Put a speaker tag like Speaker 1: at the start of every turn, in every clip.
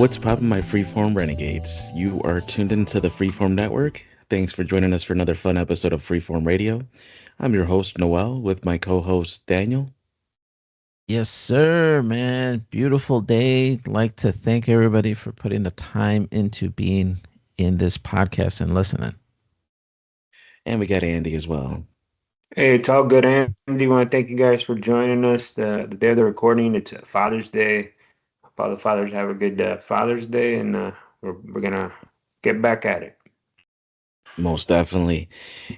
Speaker 1: What's poppin', my freeform renegades? You are tuned into the Freeform Network. Thanks for joining us for another fun episode of Freeform Radio. I'm your host, Noel, with my co host, Daniel.
Speaker 2: Yes, sir, man. Beautiful day. Like to thank everybody for putting the time into being in this podcast and listening.
Speaker 1: And we got Andy as well.
Speaker 3: Hey, it's all good, Andy. Want to thank you guys for joining us. The day of the recording, it's Father's Day. Hope all the fathers have a good Father's Day, and we're gonna get back at it.
Speaker 1: Most definitely.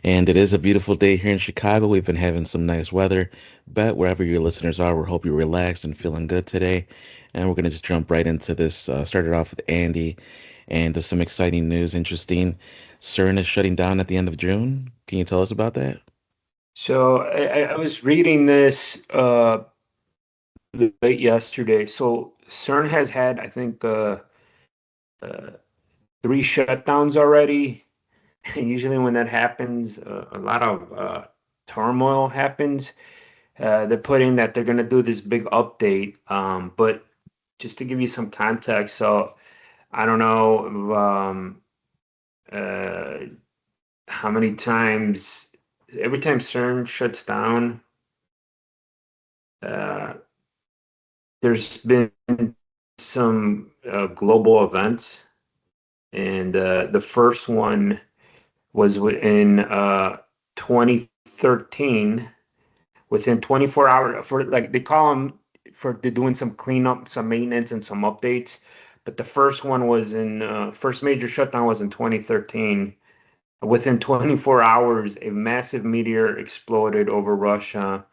Speaker 1: And it is a beautiful day here in Chicago. We've been having some nice weather. Bet wherever your listeners are, we hope you're relaxed and feeling good today. And we're going to just jump right into this. Started off with Andy and some exciting news. Interesting. CERN is shutting down at the end of June. Can you tell us about that?
Speaker 3: So I was reading this late yesterday. So CERN has had, I think, uh, three shutdowns already. And usually when that happens, a lot of turmoil happens. They're putting that they're going to do this big update. But just to give you some context, so I don't know uh, how many times, every time CERN shuts down, uh, there's been some global events. And the first one was in 2013. Within 24 hours, for like they call them for they're doing some cleanup, some maintenance, and some updates. But the first one was in first major shutdown was in 2013. Within 24 hours, a massive meteor exploded over Russia,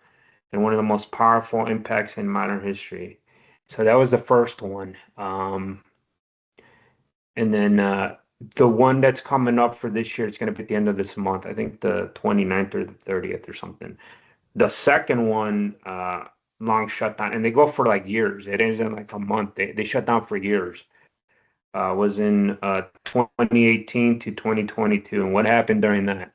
Speaker 3: and one of the most powerful impacts in modern history. So that was the first one. And then the one that's coming up for this year, it's going to be at the end of this month. I think the 29th or the 30th or something. The second one, long shutdown, and they go for like years. It isn't like a month. They shut down for years. Was in 2018 to 2022. And what happened during that?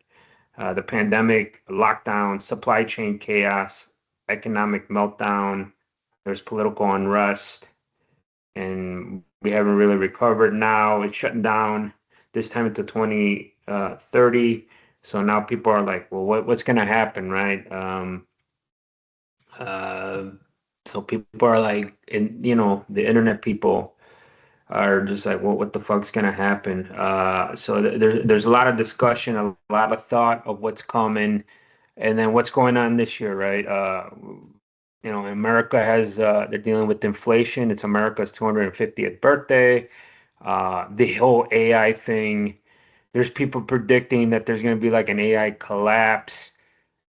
Speaker 3: The pandemic, lockdown, supply chain chaos, economic meltdown. There's political unrest, and we haven't really recovered now. It's shutting down this time into 2030. So now people are like, well, what's going to happen, right? Uh, so people are like, and the internet people are just like, well, what the fuck's gonna happen? So there's a lot of discussion, a lot of thought of what's coming, and then what's going on this year, right? America has they're dealing with inflation. It's America's 250th birthday. The whole AI thing. There's people predicting that there's going to be like an AI collapse.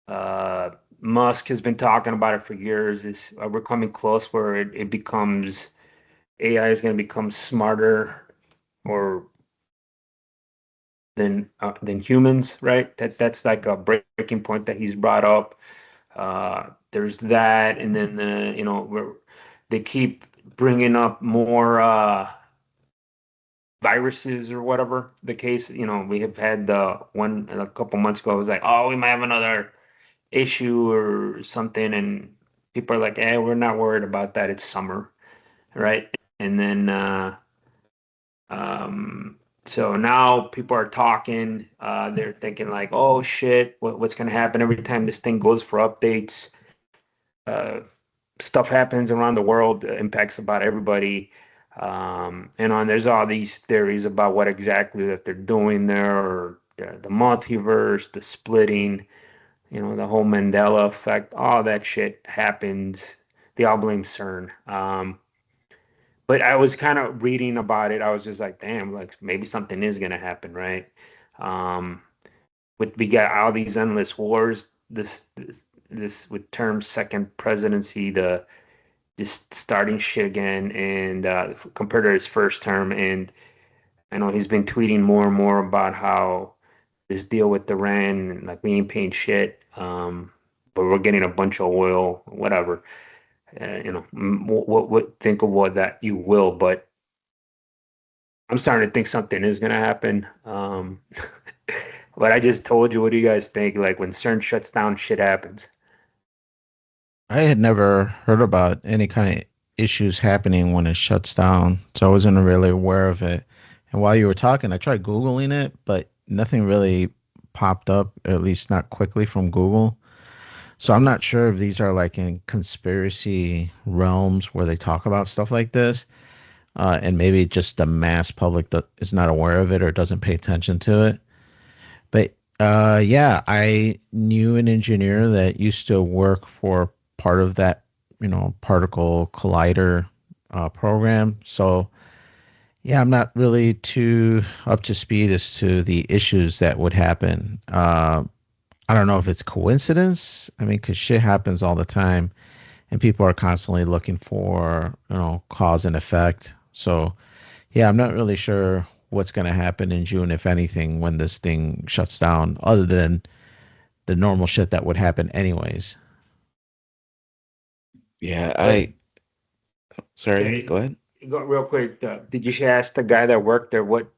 Speaker 3: Uh, Musk has been talking about it for years. We're coming close where it becomes AI is going to become smarter or than humans, right? That's like a breaking point that he's brought up. There's that, and then they keep bringing up more viruses or whatever the case. We have had the one a couple months ago. It was like, oh, we might have another issue or something, and people are like, we're not worried about that. It's summer, right? And then so now people are talking. They're thinking like, oh shit, what's gonna happen every time this thing goes for updates? Uh, Stuff happens around the world, impacts about everybody. There's all these theories about what exactly that they're doing there, or the multiverse, the splitting, the whole Mandela effect, all that shit happens. They all blame CERN. But I was kind of reading about it. I was just like, damn, like maybe something is gonna happen, right? Um, we got all these endless wars. This with Trump's second presidency, the just starting shit again, and compared to his first term. And I know he's been tweeting more and more about how this deal with Iran, like we ain't paying shit, but we're getting a bunch of oil, whatever. What think of what that you will, but I'm starting to think something is gonna happen. But I just told you, what do you guys think? Like when CERN shuts down, shit happens.
Speaker 2: I had never heard about any kind of issues happening when it shuts down, so I wasn't really aware of it. And while you were talking, I tried Googling it, but nothing really popped up, at least not quickly from Google. So I'm not sure if these are like in conspiracy realms where they talk about stuff like this, and maybe just the mass public that is not aware of it or doesn't pay attention to it. But yeah, I knew an engineer that used to work for part of that, particle collider program. So yeah, I'm not really too up to speed as to the issues that would happen. I don't know if it's coincidence. I mean, because shit happens all the time, and people are constantly looking for, cause and effect. So yeah, I'm not really sure what's going to happen in June, if anything, when this thing shuts down, other than the normal shit that would happen anyways.
Speaker 1: Yeah,
Speaker 3: But
Speaker 1: sorry,
Speaker 3: yeah,
Speaker 1: go ahead.
Speaker 3: go real quick. Did you ask the guy that worked there what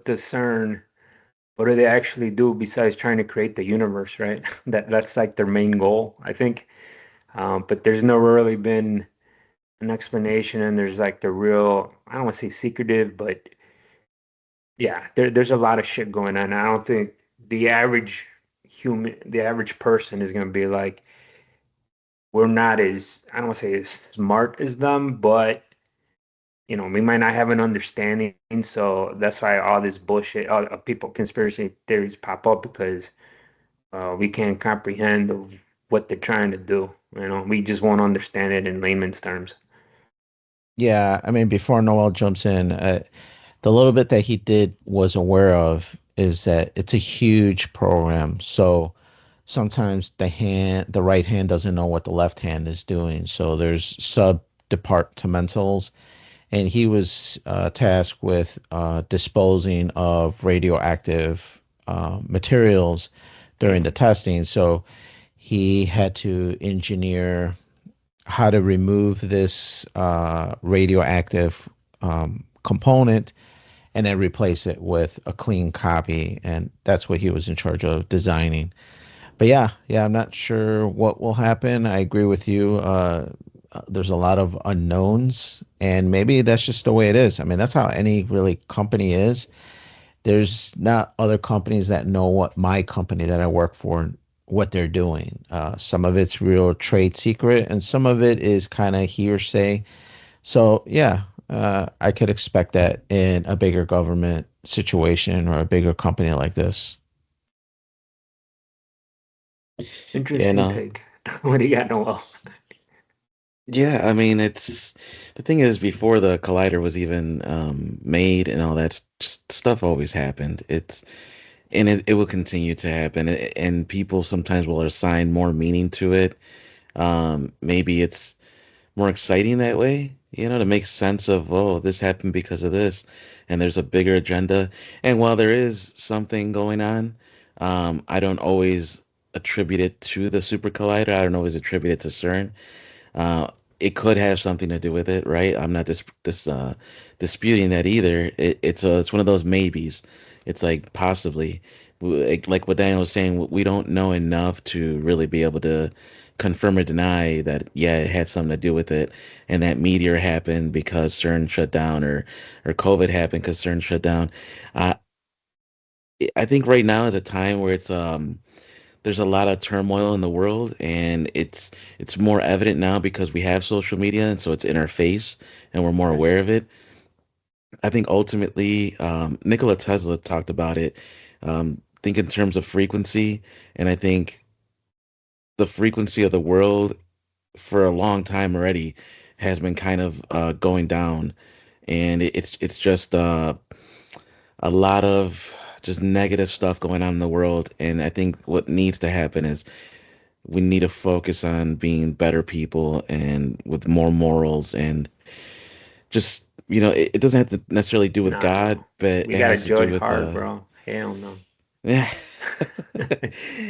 Speaker 3: does CERN, what do they actually do besides trying to create the universe, right? That's like their main goal, I think. But there's never really been an explanation, and there's like the real, I don't want to say secretive, but yeah, there's a lot of shit going on. I don't think the average the average person is gonna be like, we're not as, I don't want to say as smart as them, but we might not have an understanding. So that's why all this bullshit, all people conspiracy theories pop up, because we can't comprehend what they're trying to do. We just won't understand it in layman's terms.
Speaker 2: Yeah, I mean, before Noel jumps in, the little bit that he did was aware of is that it's a huge program. So sometimes the right hand doesn't know what the left hand is doing. So there's sub departmentals, and he was tasked with disposing of radioactive materials during
Speaker 3: Yeah.
Speaker 2: the testing. So he had to engineer how to remove this radioactive component and then replace it with a clean copy. And that's what he was in charge of designing. But yeah, I'm not sure what will happen. I agree with you. There's a lot of unknowns, and maybe that's just the way it is. I mean, that's how any really company is. There's not other companies that know what my company that I work for, what they're doing. Some of it's real trade secret, and some of it is kind of hearsay. So yeah, I could expect that in a bigger government situation or a bigger company like this.
Speaker 1: Yeah,
Speaker 3: Interesting
Speaker 1: no.
Speaker 3: take. What do you got, Noel?
Speaker 1: Yeah, I mean, it's the thing is before the collider was even made and all that just stuff always happened. It will continue to happen, and people sometimes will assign more meaning to it. Maybe it's more exciting that way, to make sense of, oh, this happened because of this, and there's a bigger agenda. And while there is something going on, I don't always attribute it to the super collider. I don't always attribute it to CERN. Uh, it could have something to do with it, right? I'm not disputing that either. It's one of those maybes. It's like possibly, like what Daniel was saying, we don't know enough to really be able to confirm or deny that, yeah, it had something to do with it, and that meteor happened because CERN shut down, or COVID happened because CERN shut down. Uh, I think right now is a time where there's a lot of turmoil in the world, and it's more evident now because we have social media, and so it's in our face and we're more
Speaker 3: Yes.
Speaker 1: aware of it. I think ultimately, Nikola Tesla talked about it. Think in terms of frequency, and I think the frequency of the world for a long time already has been kind of going down, and it's just a lot of just negative stuff going on in the world. And I think what needs to happen is we need to focus on being better people and with more morals, and just it doesn't have to necessarily do with God,
Speaker 3: No,
Speaker 1: but
Speaker 3: we
Speaker 1: it
Speaker 3: gotta
Speaker 1: has to do
Speaker 3: judge
Speaker 1: with
Speaker 3: hard, bro. Hell no.
Speaker 1: yeah.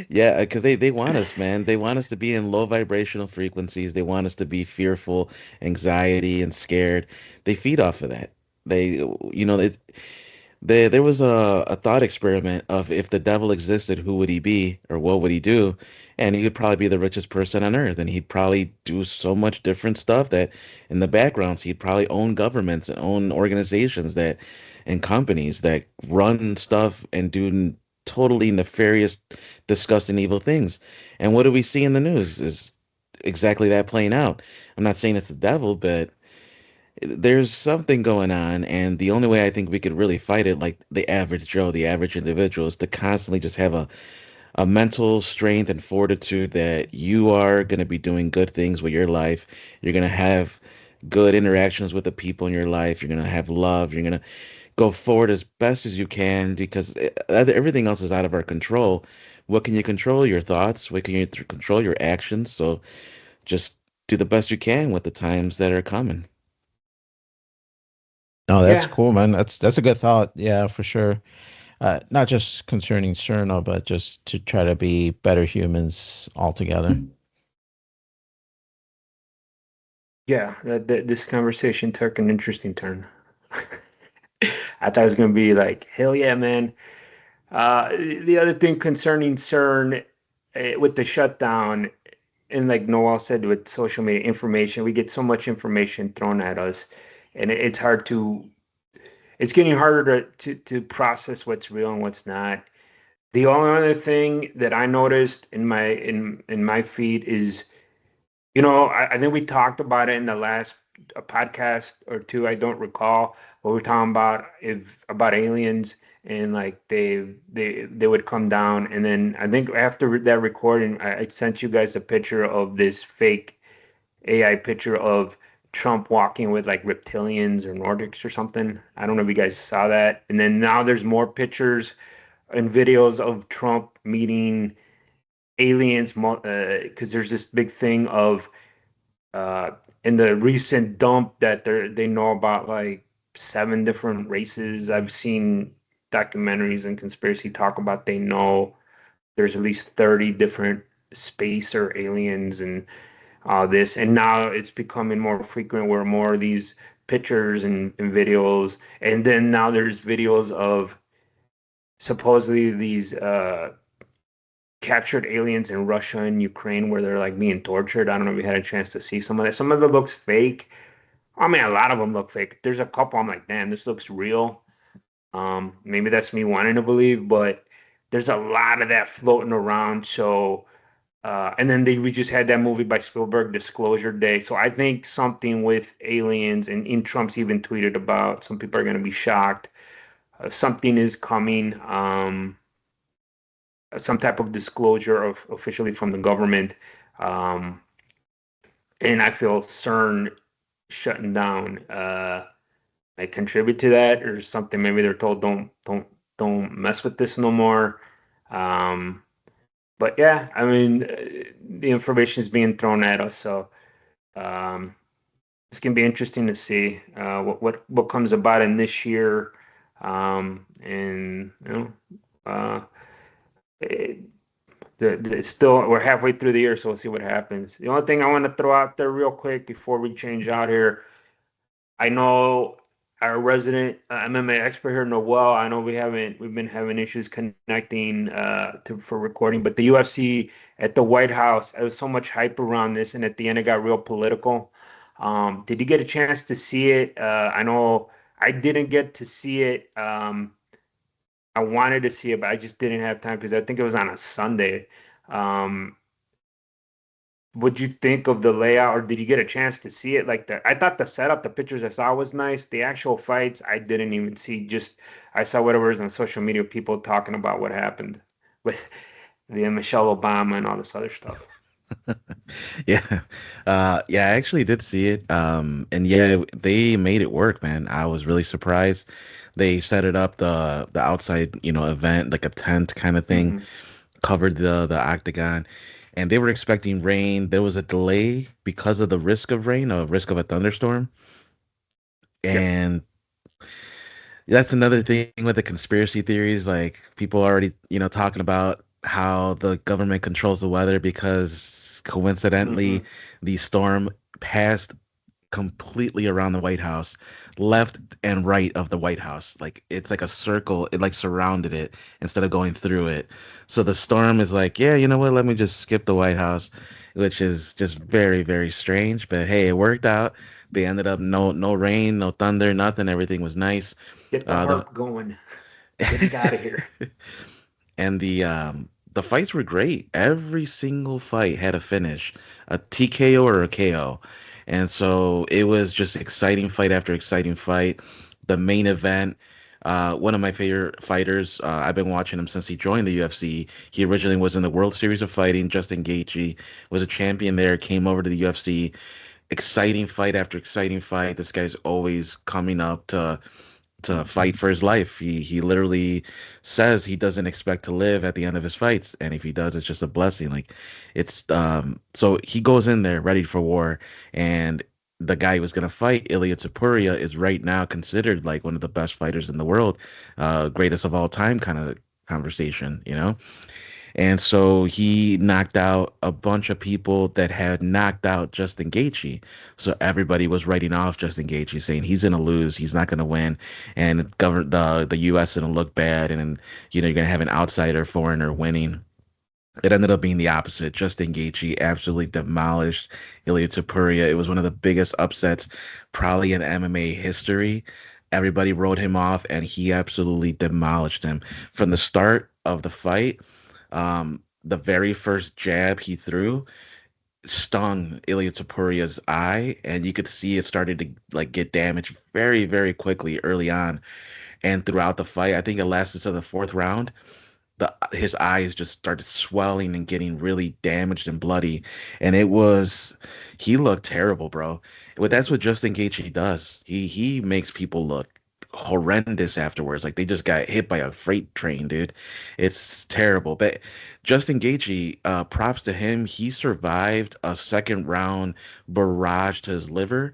Speaker 1: Yeah, because they want us, man. They want us to be in low vibrational frequencies. They want us to be fearful, anxiety, and scared. They feed off of that. They, you know, there was a thought experiment of if the devil existed, who would he be or what would he do? And he would probably be the richest person on earth, and he'd probably do so much different stuff that in the backgrounds he'd probably own governments and own organizations that and companies that run stuff and do totally nefarious, disgusting, evil things. And what do we see in the news is exactly that playing out. I'm not saying it's the devil, but there's something going on, and the only way I think we could really fight it, like the average Joe, the average individual, is to constantly just have a mental strength and fortitude that you are going to be doing good things with your life. You're going to have good interactions with the people in your life. You're going to have love. You're going to go forward as best as you can because everything else is out of our control. What can you control? Your thoughts. What can you control? Your actions. So just do the best you can with the times that are coming.
Speaker 2: No, that's
Speaker 3: Yeah,
Speaker 2: cool, man. That's a good thought. Yeah, for sure. Not just concerning CERN, but just to try to be better humans altogether.
Speaker 3: yeah. This conversation took an interesting turn. I thought it was gonna be like, hell yeah, man. The other thing concerning CERN with the shutdown, and like Noel said, with social media information, we get so much information thrown at us, and it's hard to. It's getting harder to process what's real and what's not. The only other thing that I noticed in my feed is, I think we talked about it in the last podcast or two. I don't recall, but we are talking about if about aliens and like they would come down, and then I think after that recording, I sent you guys a picture of this fake AI picture of Trump walking with like reptilians or Nordics or something. I don't know if you guys saw that. And then now there's more pictures and videos of Trump meeting aliens because there's this big thing of uh, in the recent dump that they know about like seven different races. I've seen documentaries and conspiracy talk about they know there's at least 30 different space or aliens and this. And now it's becoming more frequent where more of these pictures and videos, and then now there's videos of supposedly these captured aliens in Russia and Ukraine where they're like being tortured. I don't know if you had a chance to see some of that. Some of it looks fake. I mean, a lot of them look fake. There's a couple I'm like, damn, this looks real. Maybe that's me wanting to believe, but there's a lot of that floating around. So, and then we just had that movie by Spielberg, Disclosure Day. So I think something with aliens, and in Trump's even tweeted about, some people are going to be shocked. Something is coming. Some type of disclosure of officially from the government. Um, and I feel CERN shutting down might contribute to that or something. Maybe they're told don't mess with this no more. Um, but yeah, I mean, the information is being thrown at us, so um, it's gonna be interesting to see what comes about in this year. And uh, it, it's still we're halfway through the year, so we'll see what happens. The only thing I want to throw out there real quick before we change out here, I know our resident MMA expert here, Noel. I know we've been having issues connecting to for recording, but the UFC at the White House, there was so much hype around this, and at the end it got real political. Did you get a chance to see it? I know I didn't get to see it. I wanted to see it, but I just didn't have time because I think it was on a Sunday. Um, What'd you think of the layout, or did you get a chance to see it? Like I thought the setup, the pictures I saw was nice. The actual fights, I didn't even see. Just I saw whatever is on social media, people talking about what happened with the Michelle Obama and all this other stuff.
Speaker 1: Yeah. Yeah, I actually did see it. And yeah, they made it work, man. I was really surprised. They set it up the outside, event, like a tent kind of thing,
Speaker 3: Hmm.
Speaker 1: covered the octagon, and they were expecting rain. There was a delay because of the risk of rain, a risk of a thunderstorm.
Speaker 3: Yes.
Speaker 1: And that's another thing with the conspiracy theories. Like people already, talking about how the government controls the weather because coincidentally
Speaker 3: Hmm.
Speaker 1: the storm passed completely around the White House, left and right of the White House. Like it's like a circle. It like surrounded it instead of going through it. So the storm is like, yeah, you know what? Let me just skip the White House, which is just very, very strange. But hey, it worked out. They ended up no rain, no thunder, nothing. Everything was nice.
Speaker 3: Get the
Speaker 1: The
Speaker 3: harp going. Get us out of here.
Speaker 1: and the fights were great. Every single fight had a finish, a TKO or a KO. And so it was just exciting fight after exciting fight. The main event, one of my favorite fighters. I've been watching him since he joined the UFC. He originally was in the World Series of Fighting. Justin Gaethje was a champion there, came over to the UFC. Exciting fight after exciting fight. This guy's always coming up to fight for his life. He literally says he doesn't expect to live at the end of his fights, and if he does, it's just a blessing. Like it's so he goes in there ready for war, and the guy who was gonna fight, Ilya Topuria, is right now considered like one of the best fighters in the world, greatest of all time kind of conversation, you know. And so he knocked out a bunch of people that had knocked out Justin Gaethje. So everybody was writing off Justin Gaethje, saying he's gonna lose, he's not gonna win, and the U.S. gonna look bad, and you know you're gonna have an outsider foreigner winning. It ended up being the opposite. Justin Gaethje absolutely demolished Ilia Topuria. It was one of the biggest upsets probably in MMA history. Everybody wrote him off, and he absolutely demolished him from the start of the fight. The very first jab he threw stung Ilia Topuria's eye, and you could see it started to like get damaged very, very quickly early on. And throughout the fight, I think it lasted to the fourth round. His eyes just started swelling and getting really damaged and bloody, and he looked terrible, bro. But that's what Justin Gaethje does. He makes people look horrendous afterwards. Like they just got hit by a freight train, dude. It's terrible. But Justin Gaethje, props to him. He survived a second round barrage to his liver.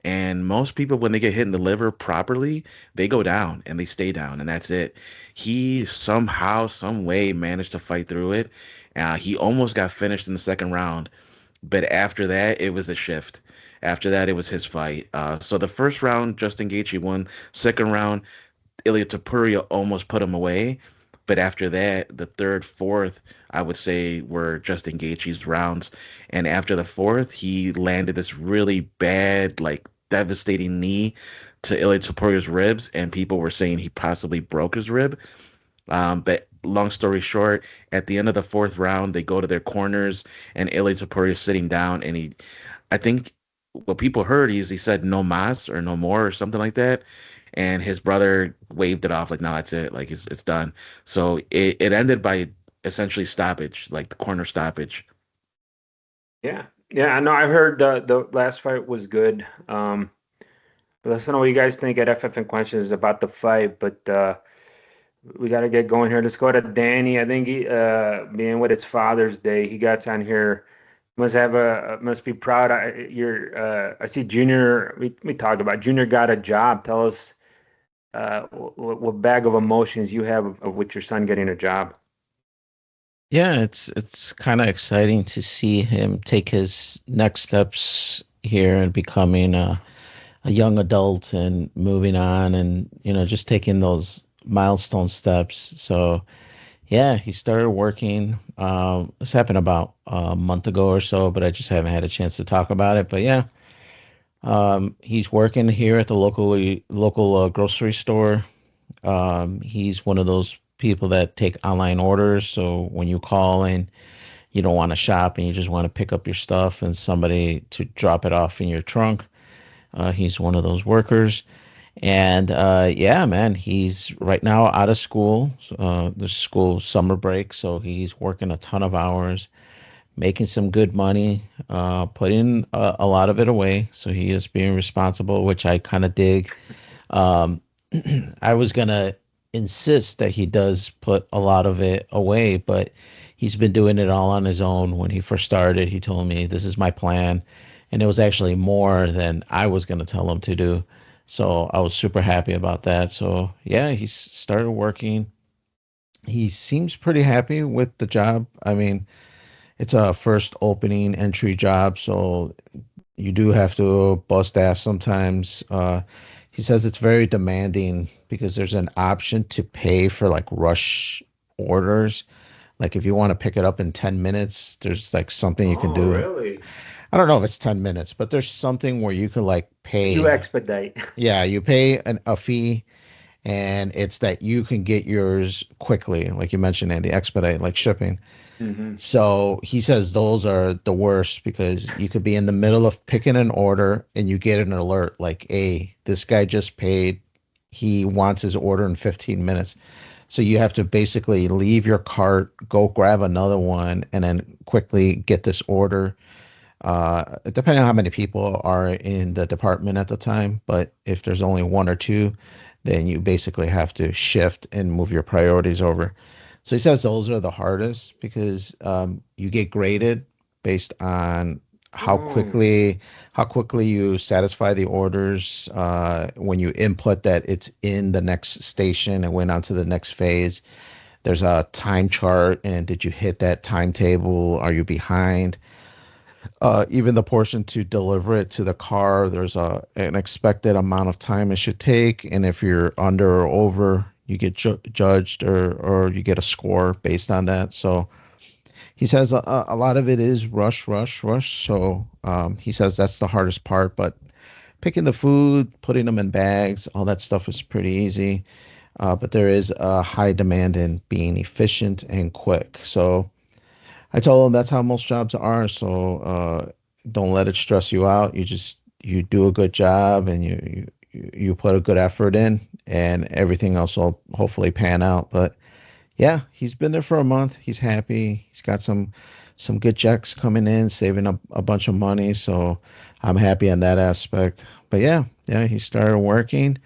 Speaker 1: And most people, when they get hit in the liver properly, they go down and they stay down, and that's it. He somehow, some way managed to fight through it. He almost got finished in the second round, but after that, it was the shift. After that, it was his fight. So the first round, Justin Gaethje won. Second round, Ilia Topuria almost put him away. But after that, the third, fourth, I would say were Justin Gaethje's rounds. And after the fourth, he landed this really bad, like devastating knee to Ilia Topuria's ribs, and people were saying he possibly broke his rib. But long story short, at the end of the fourth round, they go to their corners, and Ilia Topuria is sitting down, and I think what people heard is he said no mas or no more or something like that, and his brother waved it off like no, that's it, like it's done. So it ended by essentially stoppage, like the corner stoppage.
Speaker 3: Yeah. Yeah, I know. I heard the last fight was good. Let us know what you guys think at FF and Questions about the fight, but we got to get going here. Let's go to Danny. I think he, being with it's Father's Day, he got on here. Must be proud. I see Junior. We talked about Junior got a job. Tell us what bag of emotions you have of with your son getting a job.
Speaker 2: Yeah, it's kind of exciting to see him take his next steps here and becoming a young adult and moving on and just taking those milestone steps. So yeah, he started working. This happened about a month ago or so, but I just haven't had a chance to talk about it. But yeah, he's working here at the local grocery store. He's one of those people that take online orders. So when you call and you don't want to shop and you just want to pick up your stuff and somebody to drop it off in your trunk, he's one of those workers. And yeah, man, he's right now out of school. The school summer break, so he's working a ton of hours, making some good money, putting a lot of it away. So he is being responsible, which I kind of dig. Um, I was gonna insist that he does put a lot of it away, but he's been doing it all on his own. When he first started, he told me, "This is my plan," and it was actually more than I was gonna tell him to do. So I was super happy about that. So yeah, he started working. He seems pretty happy with the job. I mean, it's a first opening entry job, so you do have to bust ass sometimes. He says it's very demanding because there's an option to pay for like rush orders. Like if you want to pick it up in 10 minutes, there's like something you can
Speaker 3: Oh,
Speaker 2: do.
Speaker 3: really?
Speaker 2: I don't know if it's 10 minutes, but there's something where you can like
Speaker 3: You
Speaker 2: pay.
Speaker 3: expedite.
Speaker 2: Yeah, you pay a fee, and it's that you can get yours quickly, like you mentioned, and the expedite, like shipping.
Speaker 3: Hmm.
Speaker 2: So he says those are the worst because you could be in the middle of picking an order and you get an alert like, hey, this guy just paid. He wants his order in 15 minutes. So you have to basically leave your cart, go grab another one, and then quickly get this order. Depending on how many people are in the department at the time, but if there's only one or two, then you basically have to shift and move your priorities over. So he says those are the hardest because you get graded based on how
Speaker 3: Oh.
Speaker 2: quickly how quickly you satisfy the orders. When you input that it's in the next station and went on to the next phase, there's a time chart, and did you hit that timetable? Are you behind? Even the portion to deliver it to the car, there's an expected amount of time it should take, and if you're under or over, you get judged or you get a score based on that. So he says a lot of it is rush, rush, rush. So he says that's the hardest part, but picking the food, putting them in bags, all that stuff is pretty easy. But there is a high demand in being efficient and quick. So I told him that's how most jobs are. So don't let it stress you out. You do a good job and you put a good effort in, and everything else will hopefully pan out. But yeah, he's been there for a month. He's happy. He's got some good checks coming in, saving up a bunch of money. So I'm happy on that aspect. But yeah, he started working,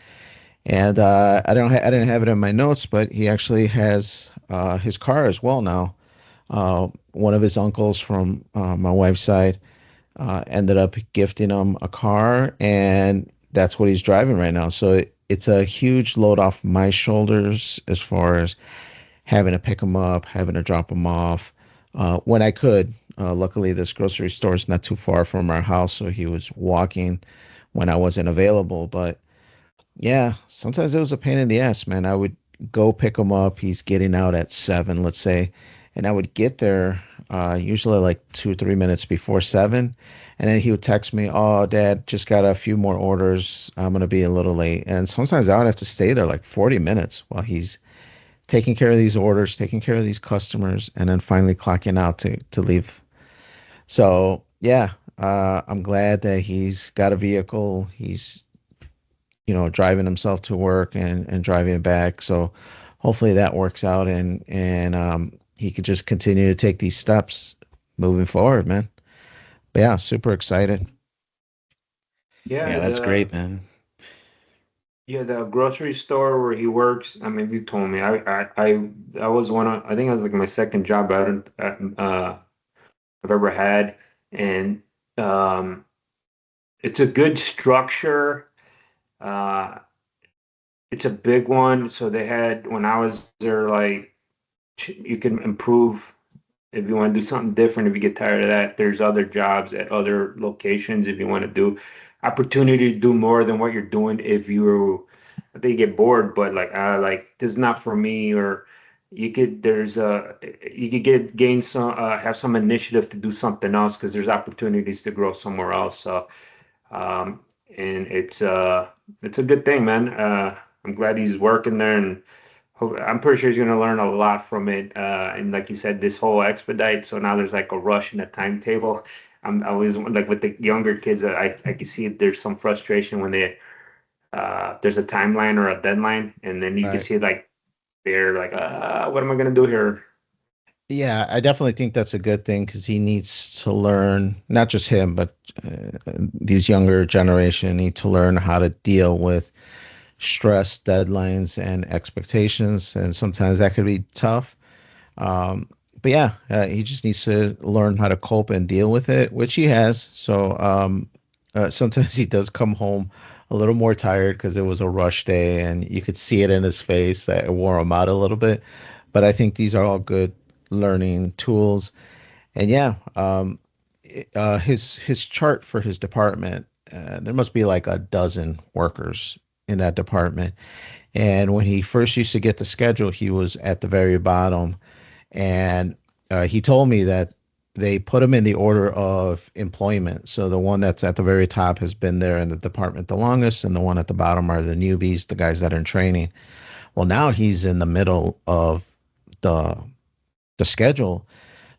Speaker 2: and I didn't have it in my notes, but he actually has his car as well now. One of his uncles from my wife's side ended up gifting him a car, and that's what he's driving right now. So it's a huge load off my shoulders as far as having to pick him up, having to drop him off when I could. Luckily, this grocery store is not too far from our house, so he was walking when I wasn't available. But yeah, sometimes it was a pain in the ass, man. I would go pick him up. He's getting out at 7, let's say, and I would get there usually like 2, 3 minutes before 7, and then he would text me, "Oh, Dad, just got a few more orders. I'm gonna be a little late." And sometimes I would have to stay there like 40 minutes while he's taking care of these orders, taking care of these customers, and then finally clocking out to leave. So yeah, I'm glad that he's got a vehicle. He's driving himself to work and driving back. So hopefully that works out, and he can just continue to take these steps moving forward, man. But yeah, super excited.
Speaker 3: Yeah,
Speaker 1: Yeah, that's great, man.
Speaker 3: the grocery store where he works. I mean, you told me. I was one of. I think it was like my second job I've ever had, and um, it's a good structure. Uh, it's a big one. So they had when I was there, like you can improve if you want to do something different. If you get tired of that, there's other jobs at other locations if you want to do opportunity to do more than what you're doing. If you, I think you get bored, but like this is not for me, or you could gain some have some initiative to do something else because there's opportunities to grow somewhere else. So um, and it's a good thing, man. I'm glad he's working there, and I'm pretty sure he's going to learn a lot from it. And like you said, this whole expedite, so now there's like a rush in a timetable. I always like with the younger kids, I can see there's some frustration when there's a timeline or a deadline, and then you can
Speaker 2: Right.
Speaker 3: see like they're like, what am I going to do here?
Speaker 2: Yeah, I definitely think that's a good thing because he needs to learn, not just him, but these younger generation need to learn how to deal with stress, deadlines, and expectations. And sometimes that could be tough. Um, but yeah, he just needs to learn how to cope and deal with it, which he has. So sometimes he does come home a little more tired because it was a rush day, and you could see it in his face that it wore him out a little bit. But I think these are all good learning tools. And yeah, his chart for his department. There must be like a dozen workers in that department. And when he first used to get the schedule, he was at the very bottom. And he told me that they put him in the order of employment. So the one that's at the very top has been there in the department the longest, and the one at the bottom are the newbies, the guys that are in training. Well, now he's in the middle of the the schedule.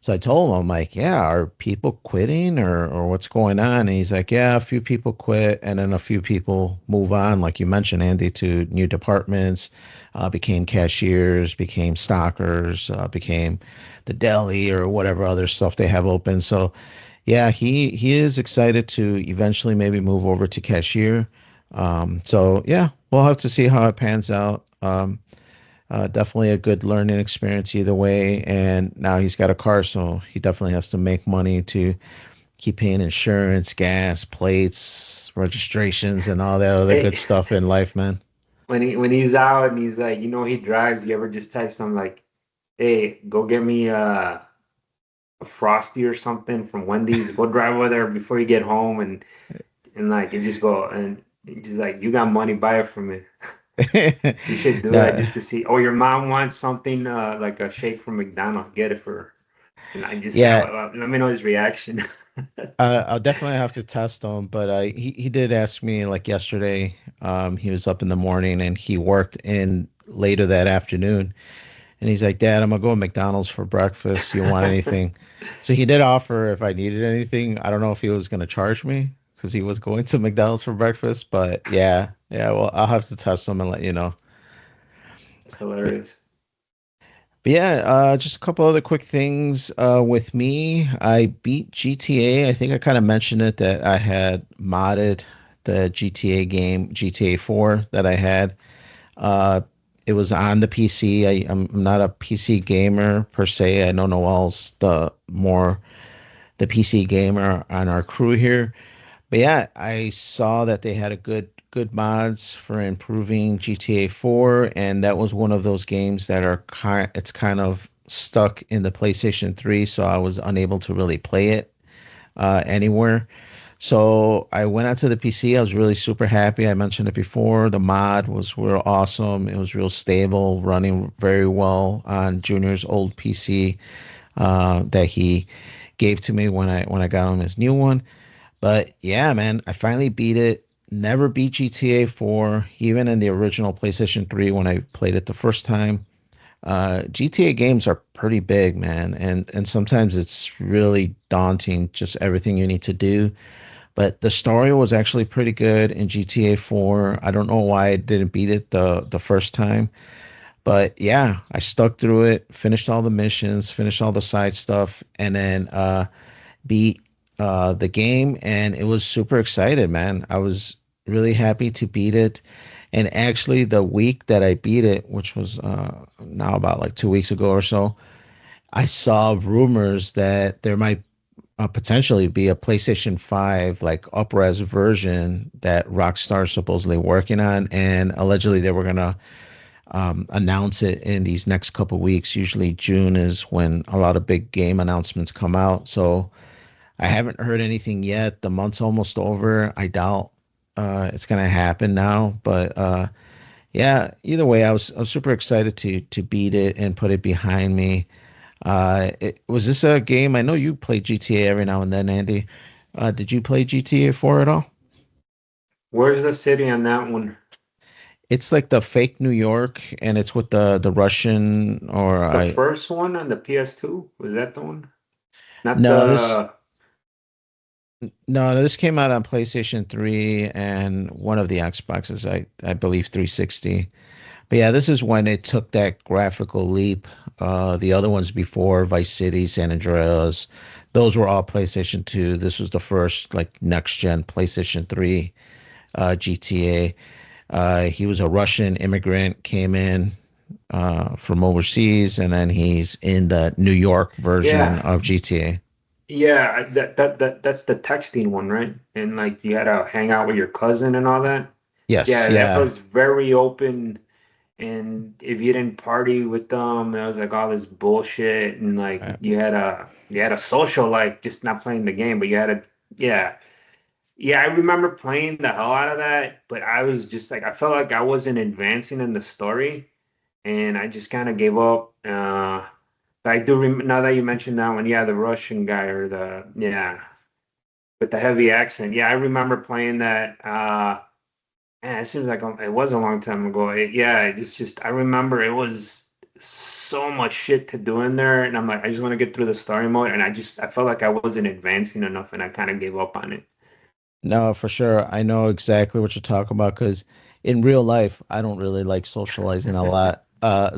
Speaker 2: So I told him, I'm like, yeah, are people quitting or what's going on? And he's like, yeah, a few people quit, and then a few people move on, like you mentioned, Andy, to new departments, became cashiers, became stockers, became the deli or whatever other stuff they have open. So yeah, he is excited to eventually maybe move over to cashier. So yeah, we'll have to see how it pans out. Definitely a good learning experience either way. And now he's got a car, so he definitely has to make money to keep paying insurance, gas, plates, registrations, and all that other good
Speaker 3: Hey,
Speaker 2: stuff in life, man.
Speaker 3: when he's out and he's like, he drives, you ever just text him like, "Hey, go get me a Frosty or something from Wendy's. Go drive over there before you get home and like and just go and just like you got money, buy it from me." You should do that
Speaker 2: No,
Speaker 3: just to see. Oh, your mom wants something like a shake from McDonald's. Get it for her. And I just
Speaker 2: yeah,
Speaker 3: let me know his reaction.
Speaker 2: I'll definitely have to test him. But he did ask me like yesterday. He was up in the morning and he worked in later that afternoon. And he's like, Dad, I'm gonna go to McDonald's for breakfast. You want anything? So he did offer if I needed anything. I don't know if he was gonna charge me because he was going to McDonald's for breakfast, but yeah, yeah. Well, I'll have to test him and let you know.
Speaker 3: It's
Speaker 2: But,
Speaker 3: hilarious.
Speaker 2: but yeah, just a couple other quick things. With me, I beat GTA. I think I kind of mentioned it that I had modded the GTA game, GTA 4 that I had. Uh, it was on the PC. I'm not a PC gamer per se. I know Noel's the PC gamer on our crew here. But yeah, I saw that they had a good mods for improving GTA 4, and that was one of those games that are it's kind of stuck in the PlayStation 3, so I was unable to really play it anywhere. So I went out to the PC. I was really super happy. I mentioned it before. The mod was real awesome. It was real stable, running very well on Junior's old PC that he gave to me when I got him his new one. But yeah, man, I finally beat it. Never beat GTA 4, even in the original PlayStation 3 when I played it the first time. GTA games are pretty big, man, and sometimes it's really daunting, just everything you need to do. But the story was actually pretty good in GTA 4. I don't know why I didn't beat it the first time. But yeah, I stuck through it, finished all the missions, finished all the side stuff, and then beat the game. And it was super excited, man. I was really happy to beat it. And actually, the week that I beat it, which was now about like 2 weeks ago or so, I saw rumors that there might potentially be a PlayStation 5 like upres version that Rockstar supposedly working on, and allegedly they were gonna announce it in these next couple weeks. Usually June is when a lot of big game announcements come out. So I haven't heard anything yet. The month's almost over. I doubt it's gonna happen now, but yeah. Either way, I was super excited to beat it and put it behind me. Was this a game? I know you play GTA every now and then, Andy. Did you play GTA 4 at all?
Speaker 3: Where's the city on that one?
Speaker 2: It's like the fake New York, and it's with the Russian or
Speaker 3: The
Speaker 2: I.
Speaker 3: first one on the PS2? Was that the one? Not
Speaker 2: No, this
Speaker 3: the
Speaker 2: no, this came out on PlayStation 3 and one of the Xboxes, I believe 360. But yeah, this is when it took that graphical leap. The other ones before, Vice City, San Andreas, those were all PlayStation 2. This was the first like next gen PlayStation 3 GTA. He was a Russian immigrant, came in from overseas, and then he's in the New York version
Speaker 3: yeah.
Speaker 2: of GTA.
Speaker 3: Yeah, that's the texting one, right? And like you had to hang out with your cousin and all that.
Speaker 2: Yes,
Speaker 3: Yeah, that
Speaker 2: yeah.
Speaker 3: was very open and if you didn't party with them, it was like all this bullshit, and like
Speaker 2: Right.
Speaker 3: you had a social, like just not playing the game, but you had a yeah. Yeah, I remember playing the hell out of that, but I was just like I felt like I wasn't advancing in the story, and I just kind of gave up. But I do rem now that you mentioned that one, yeah, the Russian guy or the yeah with the heavy accent. Yeah, I remember playing that. Man, it seems like it was a long time ago. Yeah, it's just I remember it was so much shit to do in there, and I'm like, I just want to get through the story mode, and I felt like I wasn't advancing enough, and I kind of gave up on it.
Speaker 2: No, for sure. I know exactly what you're talking about because in real life, I don't really like socializing a lot.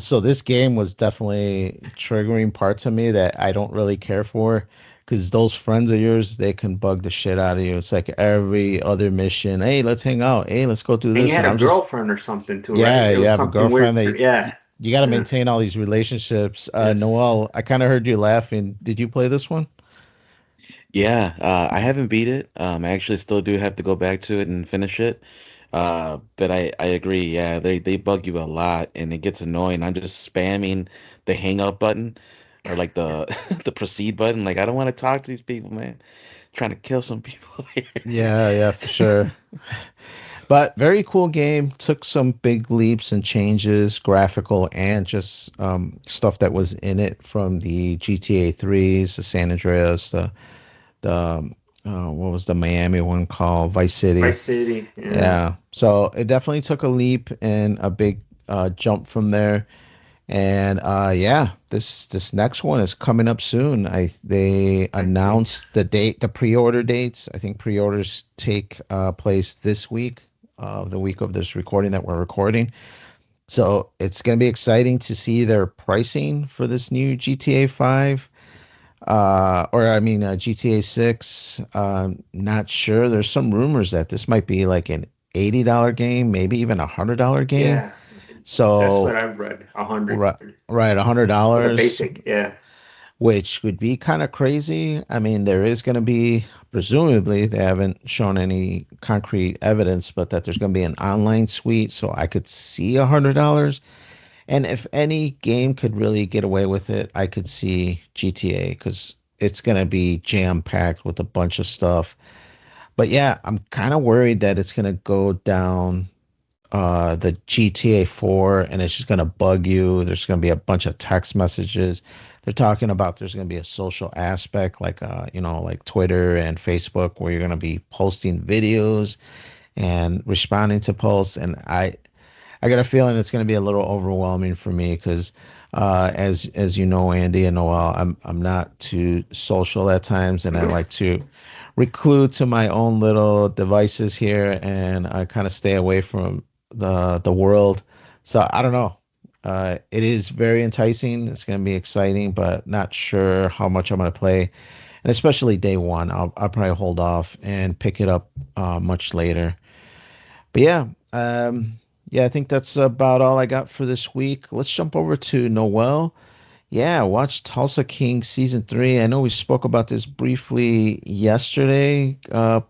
Speaker 2: So this game was definitely triggering parts of me that I don't really care for because those friends of yours, they can bug the shit out of you. It's like every other mission, hey, let's hang out. Hey, let's go do
Speaker 3: And you
Speaker 2: this.
Speaker 3: had
Speaker 2: And
Speaker 3: a
Speaker 2: I'm just,
Speaker 3: girlfriend or something too, right?
Speaker 2: yeah,
Speaker 3: It
Speaker 2: you
Speaker 3: was
Speaker 2: have a
Speaker 3: something weird.
Speaker 2: girlfriend that
Speaker 3: Yeah.
Speaker 2: you got to
Speaker 3: Yeah.
Speaker 2: maintain all these relationships.
Speaker 3: Yes.
Speaker 2: Noel, I kind of heard you laughing. Did you play this one?
Speaker 1: Yeah, I haven't beat it. I actually still do have to go back to it and finish it. But I agree. Yeah, they bug you a lot, and it gets annoying. I'm just spamming the hang up button or like the the proceed button. Like I don't want to talk to these people, man. Trying to kill some people here.
Speaker 2: Yeah, yeah, for sure. But very cool game. Took some big leaps and changes, graphical and just stuff that was in it from the GTA 3s, the San Andreas, the what was the Miami one called? Vice City.
Speaker 3: Vice City. Yeah.
Speaker 2: Yeah. So it definitely took a leap and a big jump from there. And yeah, this next one is coming up soon. They
Speaker 3: Next week.
Speaker 2: announced the date, the pre-order dates. I think pre-orders take place this week, the week of this recording that we're recording. So it's going to be exciting to see their pricing for this new GTA 5, or I mean GTA 6. Not sure. There's some rumors that this might be like an $80 game, maybe even a $100 game.
Speaker 3: Yeah. That's what
Speaker 2: So
Speaker 3: I've read. 100
Speaker 2: right, right, $100,
Speaker 3: for the basic. Yeah.
Speaker 2: which would be kind of crazy. I mean, there is going to be, presumably, they haven't shown any concrete evidence, but that there's going to be an online suite, so I could see $100. And if any game could really get away with it, I could see GTA because it's going to be jam packed with a bunch of stuff. But yeah, I'm kind of worried that it's going to go down the GTA 4 and it's just going to bug you. There's going to be a bunch of text messages. They're talking about there's going to be a social aspect like like Twitter and Facebook where you're going to be posting videos and responding to posts and I got a feeling it's going to be a little overwhelming for me because as you know Andy and Noel, I'm not too social at times and I like to reclude to my own little devices here and I kind of stay away from the world. So I don't know. It is very enticing. It's going to be exciting, but not sure how much I'm going to play. And especially day one, I'll probably hold off and pick it up much later. But yeah, yeah, I think that's about all I got for this week. Let's jump over to Noel. Yeah, watch Tulsa King season three. I know we spoke about this briefly yesterday.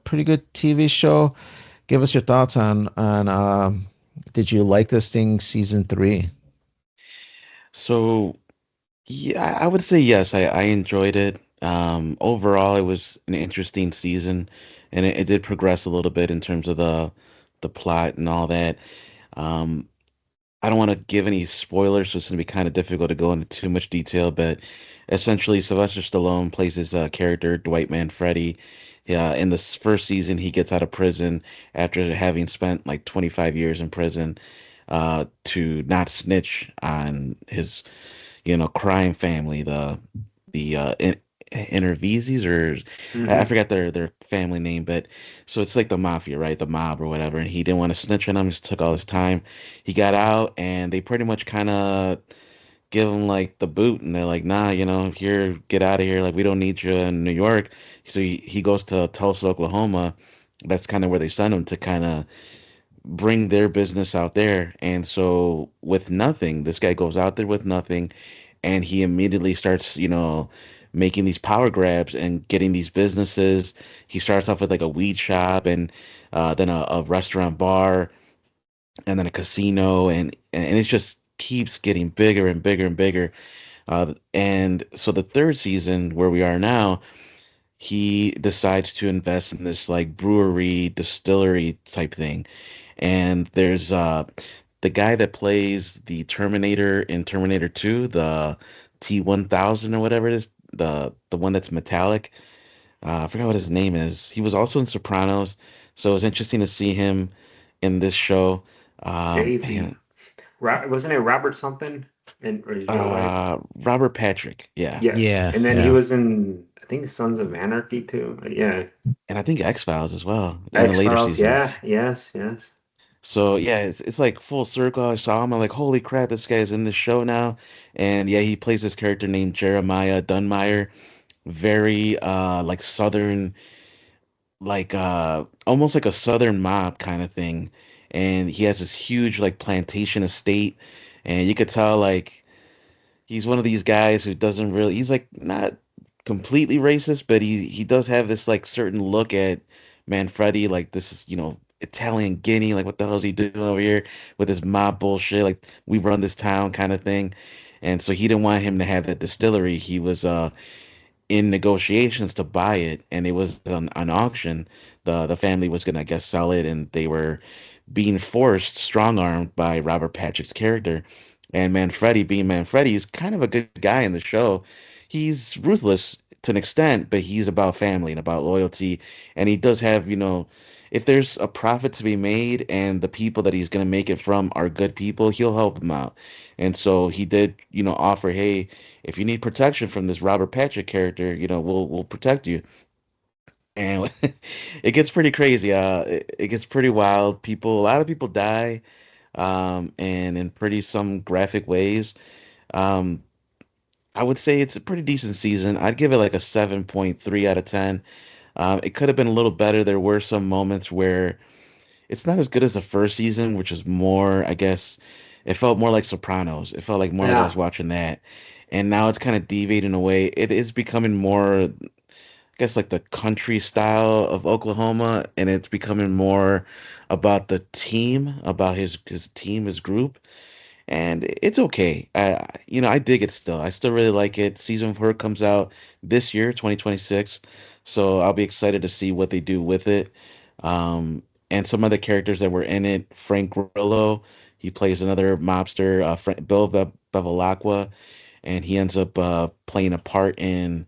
Speaker 2: Pretty good TV show. Give us your thoughts on did you like this thing season three?
Speaker 1: So yeah, I would say yes. I enjoyed it. Overall, it was an interesting season, and it did progress a little bit in terms of the plot and all that. Um, I don't want to give any spoilers, so it's going to be kind of difficult to go into too much detail. But essentially, Sylvester Stallone plays his character Dwight Manfredi. In this first season, he gets out of prison after having spent like 25 years in prison to not snitch on his crime family, the Intervises, or I
Speaker 3: Hmm.
Speaker 1: forgot their family name, but so it's like the mafia, right? The mob or whatever. And he didn't want to snitch on them, just took all his time. He got out, and they pretty much kind of give him like the boot, and they're like, nah, here, get out of here. Like we don't need you in New York. So he goes to Tulsa, Oklahoma. That's kind of where they send him to kind of bring their business out there. And so with nothing, this guy goes out there with nothing and he immediately starts, making these power grabs and getting these businesses. He starts off with like a weed shop and then a restaurant bar. and then a casino, and it just keeps getting bigger and bigger and bigger. And so the third season, where we are now, he decides to invest in this like brewery, distillery type thing. And there's the guy that plays the Terminator in Terminator 2, the T-1000 or whatever it is, the one that's metallic. I forgot what his name is. He was also in Sopranos, so it's interesting to see him in this show.
Speaker 3: Davey.
Speaker 1: Man,
Speaker 3: Wasn't it Robert something? And or is your wife?
Speaker 1: Robert Patrick, yeah,
Speaker 3: Yeah.
Speaker 2: Yeah,
Speaker 3: And then he
Speaker 2: yeah.
Speaker 3: was in, I think, Sons of Anarchy too. Yeah.
Speaker 1: and I think X-Files as well in the later
Speaker 3: X-Files. Yeah.
Speaker 1: seasons.
Speaker 3: Yes. Yes.
Speaker 1: So yeah, it's like full circle. I saw him. I'm like, holy crap, this guy's in this show now. And yeah, he plays this character named Jeremiah Dunmeyer, very like southern, like almost like a southern mob kind of thing. And he has this huge like plantation estate, and you could tell like he's one of these guys who doesn't really, he's like not completely racist, but he does have this like certain look at Manfredi, like this is, Italian Guinea, like what the hell is he doing over here with his mob bullshit? Like we run this town kind of thing. And so he didn't want him to have that distillery. He was in negotiations to buy it, and it was on auction. The family was gonna, I guess, sell it, and they were being forced, strong armed by Robert Patrick's character. And Manfredi, being Manfredi, is kind of a good guy in the show. He's ruthless to an extent, but he's about family and about loyalty. And he does have, if there's a profit to be made and the people that he's going to make it from are good people, he'll help them out. And so he did, offer, hey, if you need protection from this Robert Patrick character, we'll protect you. And it gets pretty crazy. It gets pretty wild. A lot of people die, and in pretty some graphic ways. Um, I would say it's a pretty decent season. I'd give it like a 7.3 out of 10. It could have been a little better. There were some moments where it's not as good as the first season, which is more, I guess, it felt more like Sopranos. It felt like more like I was
Speaker 3: Yeah.
Speaker 1: watching that. And now it's kind of deviating away. It is becoming more, guess like the country style of Oklahoma, and it's becoming more about the team, about his team, his group, and it's okay. I dig it still. I still really like it. Season 4 comes out this year, 2026, so I'll be excited to see what they do with it. Um, and some other characters that were in it, Frank Grillo, he plays another mobster, Bevilacqua, and he ends up playing a part in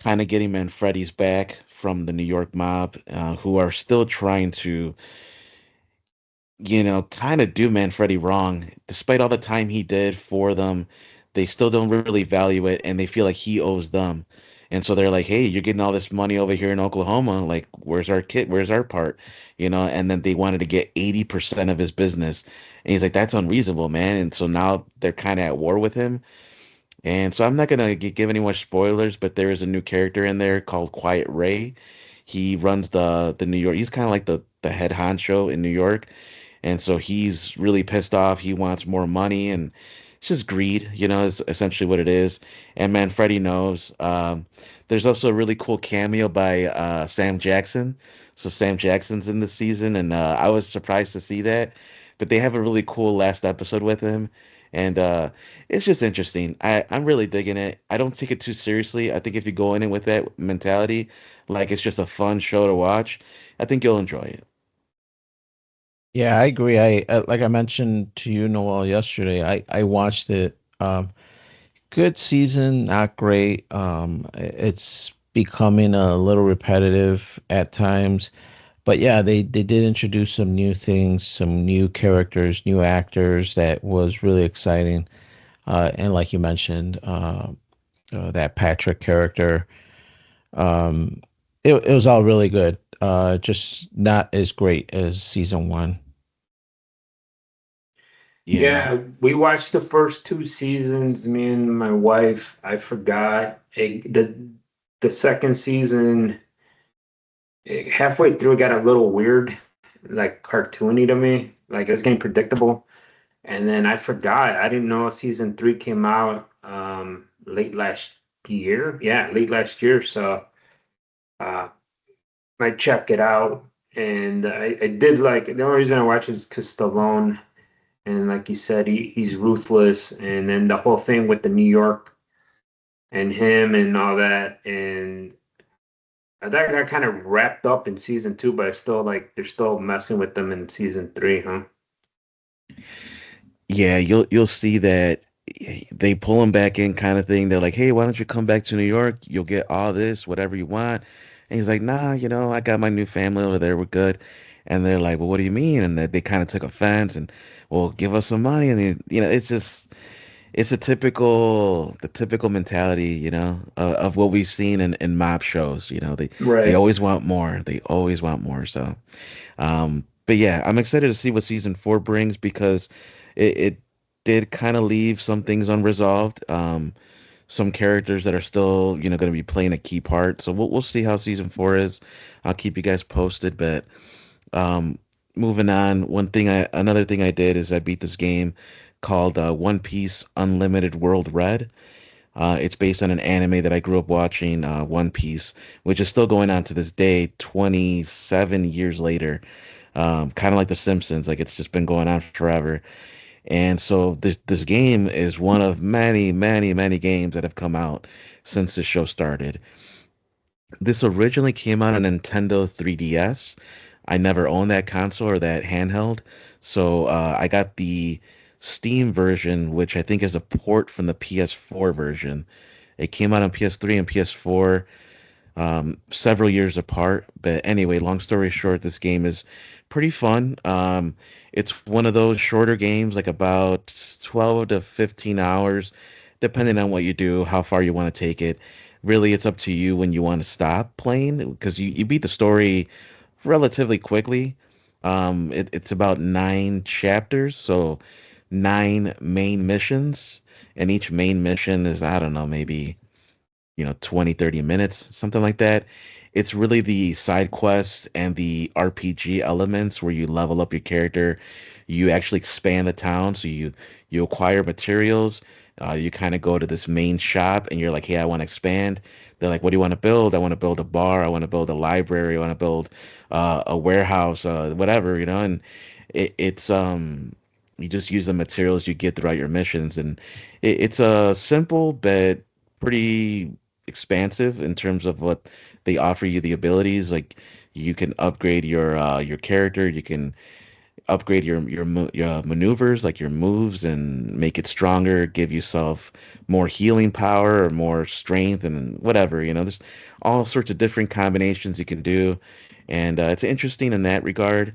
Speaker 1: kind of getting Manfredi's back from the New York mob, who are still trying to, kind of do Manfredi wrong. Despite all the time he did for them, they still don't really value it, and they feel like he owes them. And so they're like, "Hey, you're getting all this money over here in Oklahoma. Like, where's our kit? Where's our part?" And then they wanted to get 80% of his business. And he's like, "That's unreasonable, man." And so now they're kind of at war with him. And so I'm not gonna give any more spoilers, but there is a new character in there called Quiet Ray. He runs the New York. He's kind of like the head honcho in New York, and so he's really pissed off. He wants more money, and it's just greed, is essentially what it is. And Manfredi knows. There's also a really cool cameo by Sam Jackson. So Sam Jackson's in the season, and I was surprised to see that. But they have a really cool last episode with him, and it's just interesting. I'm really digging it. I don't take it too seriously. I think if you go in it with that mentality, like it's just a fun show to watch, I think you'll enjoy it.
Speaker 2: Yeah, I agree. Like I mentioned to you, Noel, yesterday. I watched it. Good season, not great. It's becoming a little repetitive at times. But yeah, they did introduce some new things, some new characters, new actors that was really exciting. And like you mentioned, that Patrick character, um, it was all really good. Just not as great as season one.
Speaker 1: Yeah.
Speaker 3: Yeah, we watched the first two seasons, me and my wife. I forgot the second season, halfway through it got a little weird, like cartoony to me. Like it was getting predictable. And then I forgot. I didn't know season three came out late last year. Yeah, late last year. So uh might check it out. And I did like the only reason I watch is because Stallone, and like you said, he's ruthless, and then the whole thing with the New York and him and all that, and that got kind of wrapped up in season two, but I still like they're still messing with them in season three, huh?
Speaker 1: Yeah, you'll see that they pull him back in kind of thing. They're like, "Hey, why don't you come back to New York? You'll get all this, whatever you want." And he's like, "Nah, I got my new family over there. We're good." And they're like, "Well, what do you mean?" And they kind of took offense and, "Well, give us some money." And it's just it's the typical mentality, of what we've seen in mob shows. They
Speaker 3: Right.
Speaker 1: always want more. They always want more. So. But yeah, I'm excited to see what season four brings because it did kind of leave some things unresolved. Some characters that are still, going to be playing a key part. So we'll see how season four is. I'll keep you guys posted. But um, moving on, another thing I did is I beat this game called One Piece Unlimited World Red. It's based on an anime that I grew up watching, One Piece, which is still going on to this day, 27 years later. Kind of like The Simpsons, like it's just been going on forever. And so this game is one of many, many, many games that have come out since the show started. This originally came out on Nintendo 3DS. I never owned that console or that handheld, so I got the Steam version, which I think is a port from the PS4 version. It came out on PS3 and PS4 several years apart. But anyway, long story short, this game is pretty fun. It's one of those shorter games, like about 12 to 15 hours, depending on what you do, how far you want to take it. Really, it's up to you when you want to stop playing because you beat the story relatively quickly. It's about 9 chapters, so 9 main missions, and each main mission is, I don't know, maybe 20, 30 minutes, something like that. It's really the side quests and the RPG elements where you level up your character. You actually expand the town, so you acquire materials. You kind of go to this main shop and you're like, hey, I want to expand. They're like, what do you want to build? I want to build a bar. I want to build a library. I want to build a warehouse, whatever, and it's you just use the materials you get throughout your missions, and it's a simple but pretty expansive in terms of what they offer you the abilities. Like you can upgrade your character, you can upgrade your maneuvers, like your moves, and make it stronger, give yourself more healing power or more strength and whatever. There's all sorts of different combinations you can do, and it's interesting in that regard.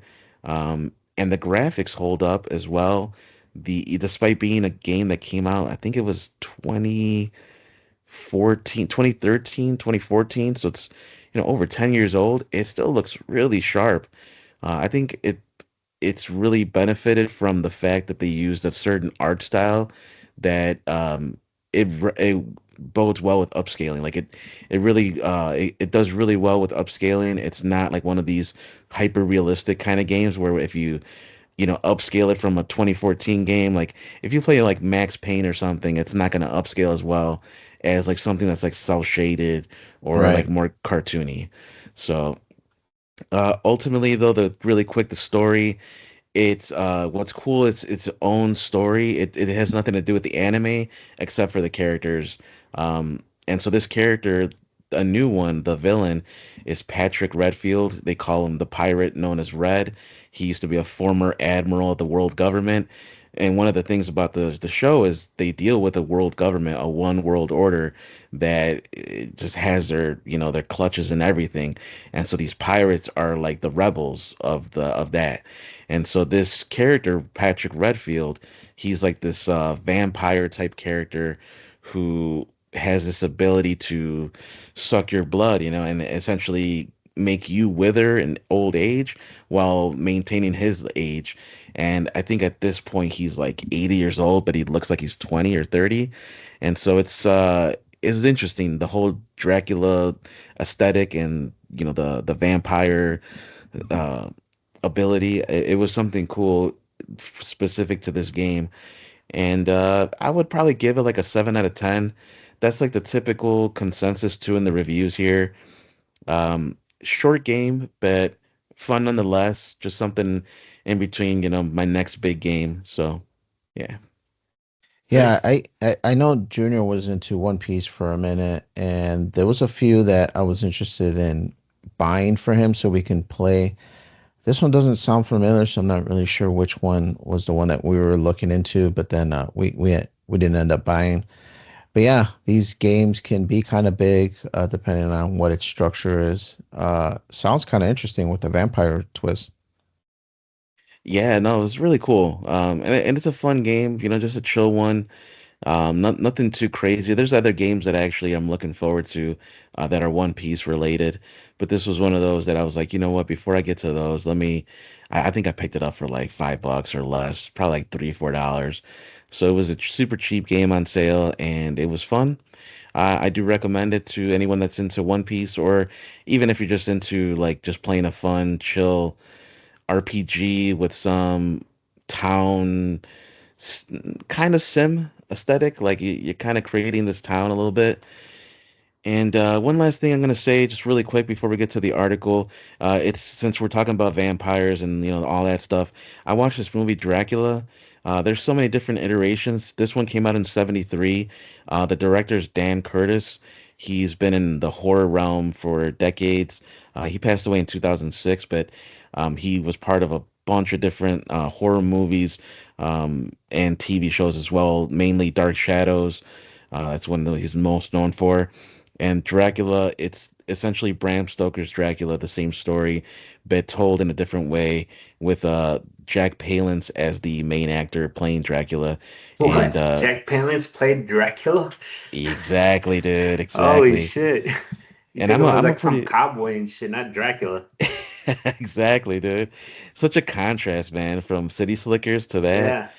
Speaker 1: And the graphics hold up as well. Despite being a game that came out, I think it was 2013, 2014, so it's over 10 years old. It still looks really sharp. I think it's really benefited from the fact that they used a certain art style that it bodes well with upscaling. Like it really it does really well with upscaling. It's not like one of these hyper realistic kind of games where if you upscale it from a 2014 game. Like if you play like Max Payne or something, it's not going to upscale as well as like something that's like cel shaded or like
Speaker 2: Right.
Speaker 1: more cartoony. So ultimately, though, the really quick the story. It's what's cool is its own story. It has nothing to do with the anime except for the characters. And so this character, a new one, the villain, is Patrick Redfield. They call him the pirate known as Red. He used to be a former admiral of the world government. And one of the things about the show is they deal with a world government, a one world order that just has their clutches and everything. And so these pirates are like the rebels of that. And so this character, Patrick Redfield, he's like this vampire type character who has this ability to suck your blood, and essentially make you wither in old age while maintaining his age. And I think at this point he's like 80 years old, but he looks like he's 20 or 30. And so it's interesting, the whole Dracula aesthetic and the vampire uh ability. It was something cool specific to this game, and I would probably give it like a 7 out of 10. That's like the typical consensus too in the reviews here. Short game, but fun nonetheless. Just something in between, my next big game. So yeah.
Speaker 2: Yeah, I know Junior was into One Piece for a minute, and there was a few that I was interested in buying for him so we can play. This one doesn't sound familiar, so I'm not really sure which one was the one that we were looking into, but then we didn't end up buying. But yeah, these games can be kind of big, depending on what its structure is. Sounds kind of interesting with the vampire twist.
Speaker 1: Yeah, no, it's really cool. And it's a fun game, just a chill one. Nothing too crazy. There's other games that actually I'm looking forward to that are One Piece related, but this was one of those that I was like, you know what? Before I get to those, let me. I think I picked it up for like $5 or less, probably like $3, $4. So it was a super cheap game on sale, and it was fun. I do recommend it to anyone that's into One Piece, or even if you're just into like just playing a fun, chill RPG with some town s- kind of sim aesthetic. Like you're kind of creating this town a little bit. And one last thing I'm going to say, just really quick before we get to the article, it's since we're talking about vampires and all that stuff. I watched this movie Dracula. There's so many different iterations. This one came out in '73. The director's Dan Curtis. He's been in the horror realm for decades. He passed away in 2006, but he was part of a bunch of different horror movies and TV shows as well, mainly Dark Shadows. That's one that he's most known for. And Dracula, it's essentially Bram Stoker's Dracula, the same story, but told in a different way with Jack Palance as the main actor playing Dracula. And
Speaker 3: What? Jack Palance played Dracula?
Speaker 1: exactly, dude,
Speaker 3: Holy
Speaker 1: exactly.
Speaker 3: shit. You
Speaker 1: And
Speaker 3: think
Speaker 1: I'm
Speaker 3: it
Speaker 1: a,
Speaker 3: was
Speaker 1: I'm a
Speaker 3: like some
Speaker 1: pretty
Speaker 3: cowboy and shit, not Dracula.
Speaker 1: exactly, dude. Such a contrast, man, from City Slickers to that.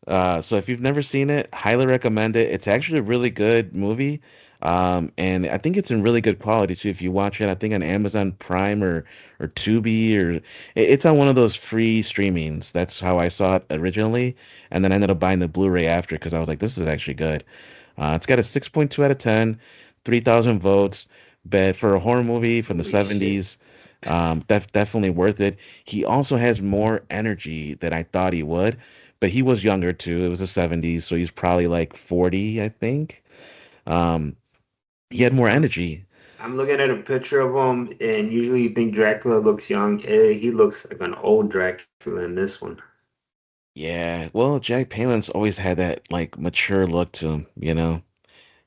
Speaker 3: Yeah.
Speaker 1: So if you've never seen it, highly recommend it. It's actually a really good movie. And I think it's in really good quality too. If you watch it, I think on Amazon Prime or Tubi or it's on one of those free streamings. That's how I saw it originally, and then I ended up buying the Blu-ray after because I was like, this is actually good. It's got a 6.2 out of 10, 3,000 votes. But for a horror movie from the
Speaker 3: Holy shit.
Speaker 1: 70s, definitely worth it. He also has more energy than I thought he would, but he was younger too. It was the 70s, so he's probably like 40, I think. Um, he had more
Speaker 3: I'm
Speaker 1: energy.
Speaker 3: I'm looking at a picture of him, and usually you think Dracula looks young. He looks like an old Dracula in this one.
Speaker 1: Yeah, well, Jack Palance always had that like mature look to him.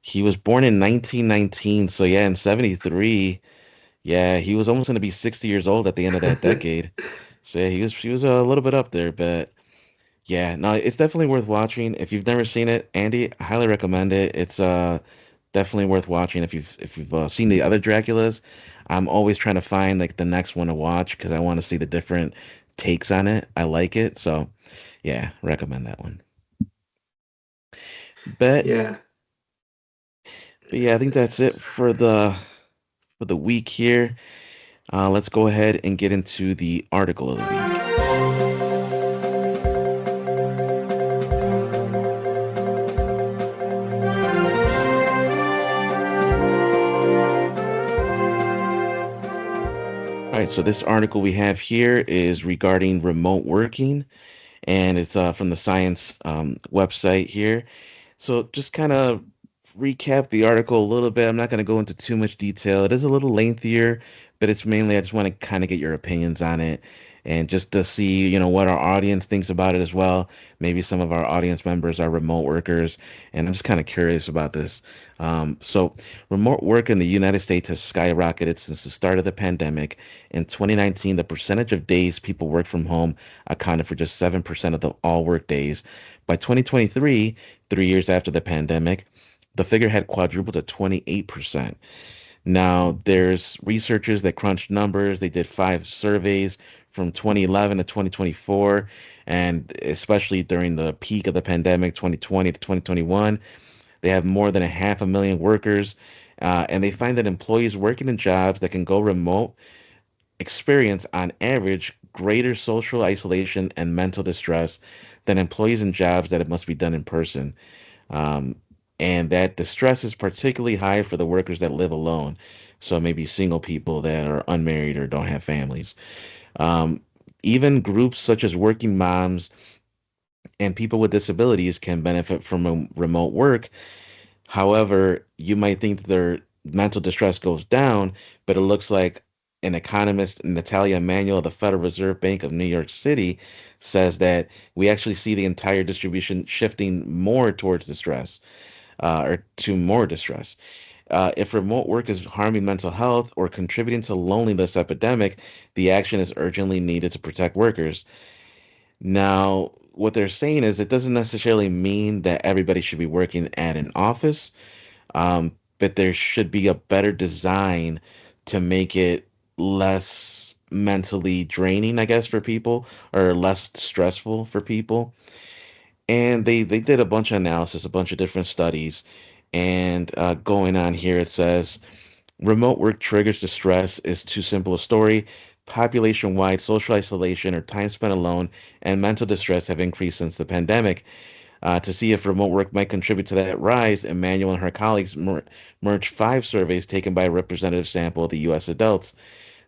Speaker 1: He was born in 1919, so yeah, in 73, yeah, he was almost going to be 60 years old at the end of that decade. So yeah, he was a little bit up there, but yeah, no, it's definitely worth watching. If you've never seen it, Andy, I highly recommend it. It's definitely worth watching if you've seen the other Draculas. I'm always trying to find like the next one to watch because I want to see the different takes on it. I like it, so yeah, recommend that one. But
Speaker 3: Yeah.
Speaker 1: but yeah, I think that's it for the week here. Let's go ahead and get into the article of the week. All right, so this article we have here is regarding remote working, and it's from the Science website here. So just kind of recap the article a little bit. I'm not going to go into too much detail. It is a little lengthier, but it's mainly I just want to kind of get your opinions on it and just to see, what our audience thinks about it as well. Maybe some of our audience members are remote workers, and I'm just kind of curious about this. So remote work in the United States has skyrocketed since the start of the pandemic. In 2019, the percentage of days people work from home accounted for just 7% of the all work days. By 2023, 3 years after the pandemic, the figure had quadrupled to 28%. Now, there's researchers that crunched numbers. They did 5 surveys from 2011 to 2024, and especially during the peak of the pandemic, 2020 to 2021, they have more than a half a million workers. And they find that employees working in jobs that can go remote experience, on average, greater social isolation and mental distress than employees in jobs that it must be done in person. Um, and that the stress is particularly high for the workers that live alone. So maybe single people that are unmarried or don't have families. Um, Even groups such as working moms and people with disabilities can benefit from remote work. However, you might think that their mental distress goes down, but it looks like an economist, Natalia Emanuel of the Federal Reserve Bank of New York City, says that we actually see the entire distribution shifting more towards distress, or to more distress. If remote work is harming mental health or contributing to loneliness epidemic, the action is urgently needed to protect workers. Now, what they're saying is it doesn't necessarily mean that everybody should be working at an office, but there should be a better design to make it less mentally draining, I guess, for people, or less stressful for people. And they did a bunch of analysis, a bunch of different studies. And going on here, it says remote work triggers distress is too simple a story. Population-wide social isolation or time spent alone and mental distress have increased since the pandemic. To see if remote work might contribute to that rise, Emmanuel and her colleagues merged 5 surveys taken by a representative sample of the U.S. adults.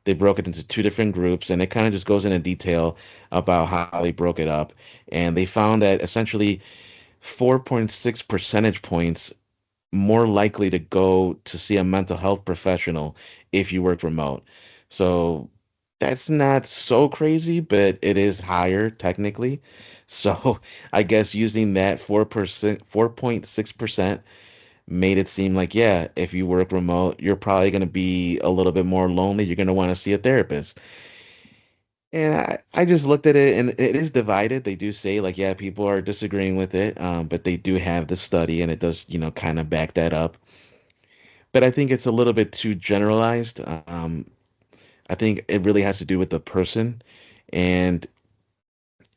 Speaker 1: They broke it into 2 different groups, and it kind of just goes into detail about how they broke it up. And they found that essentially 4.6 percentage points more likely to go to see a mental health professional if you work remote. So that's not so crazy, but it is higher technically. So I guess using that 4%, 4.6% made it seem like, yeah, if you work remote, you're probably going to be a little bit more lonely. You're going to want to see a therapist. And I just looked at it and it is divided. They do say like, yeah, people are disagreeing with it, but they do have the study and it does, kind of back that up. But I think it's a little bit too generalized. I think it really has to do with the person. And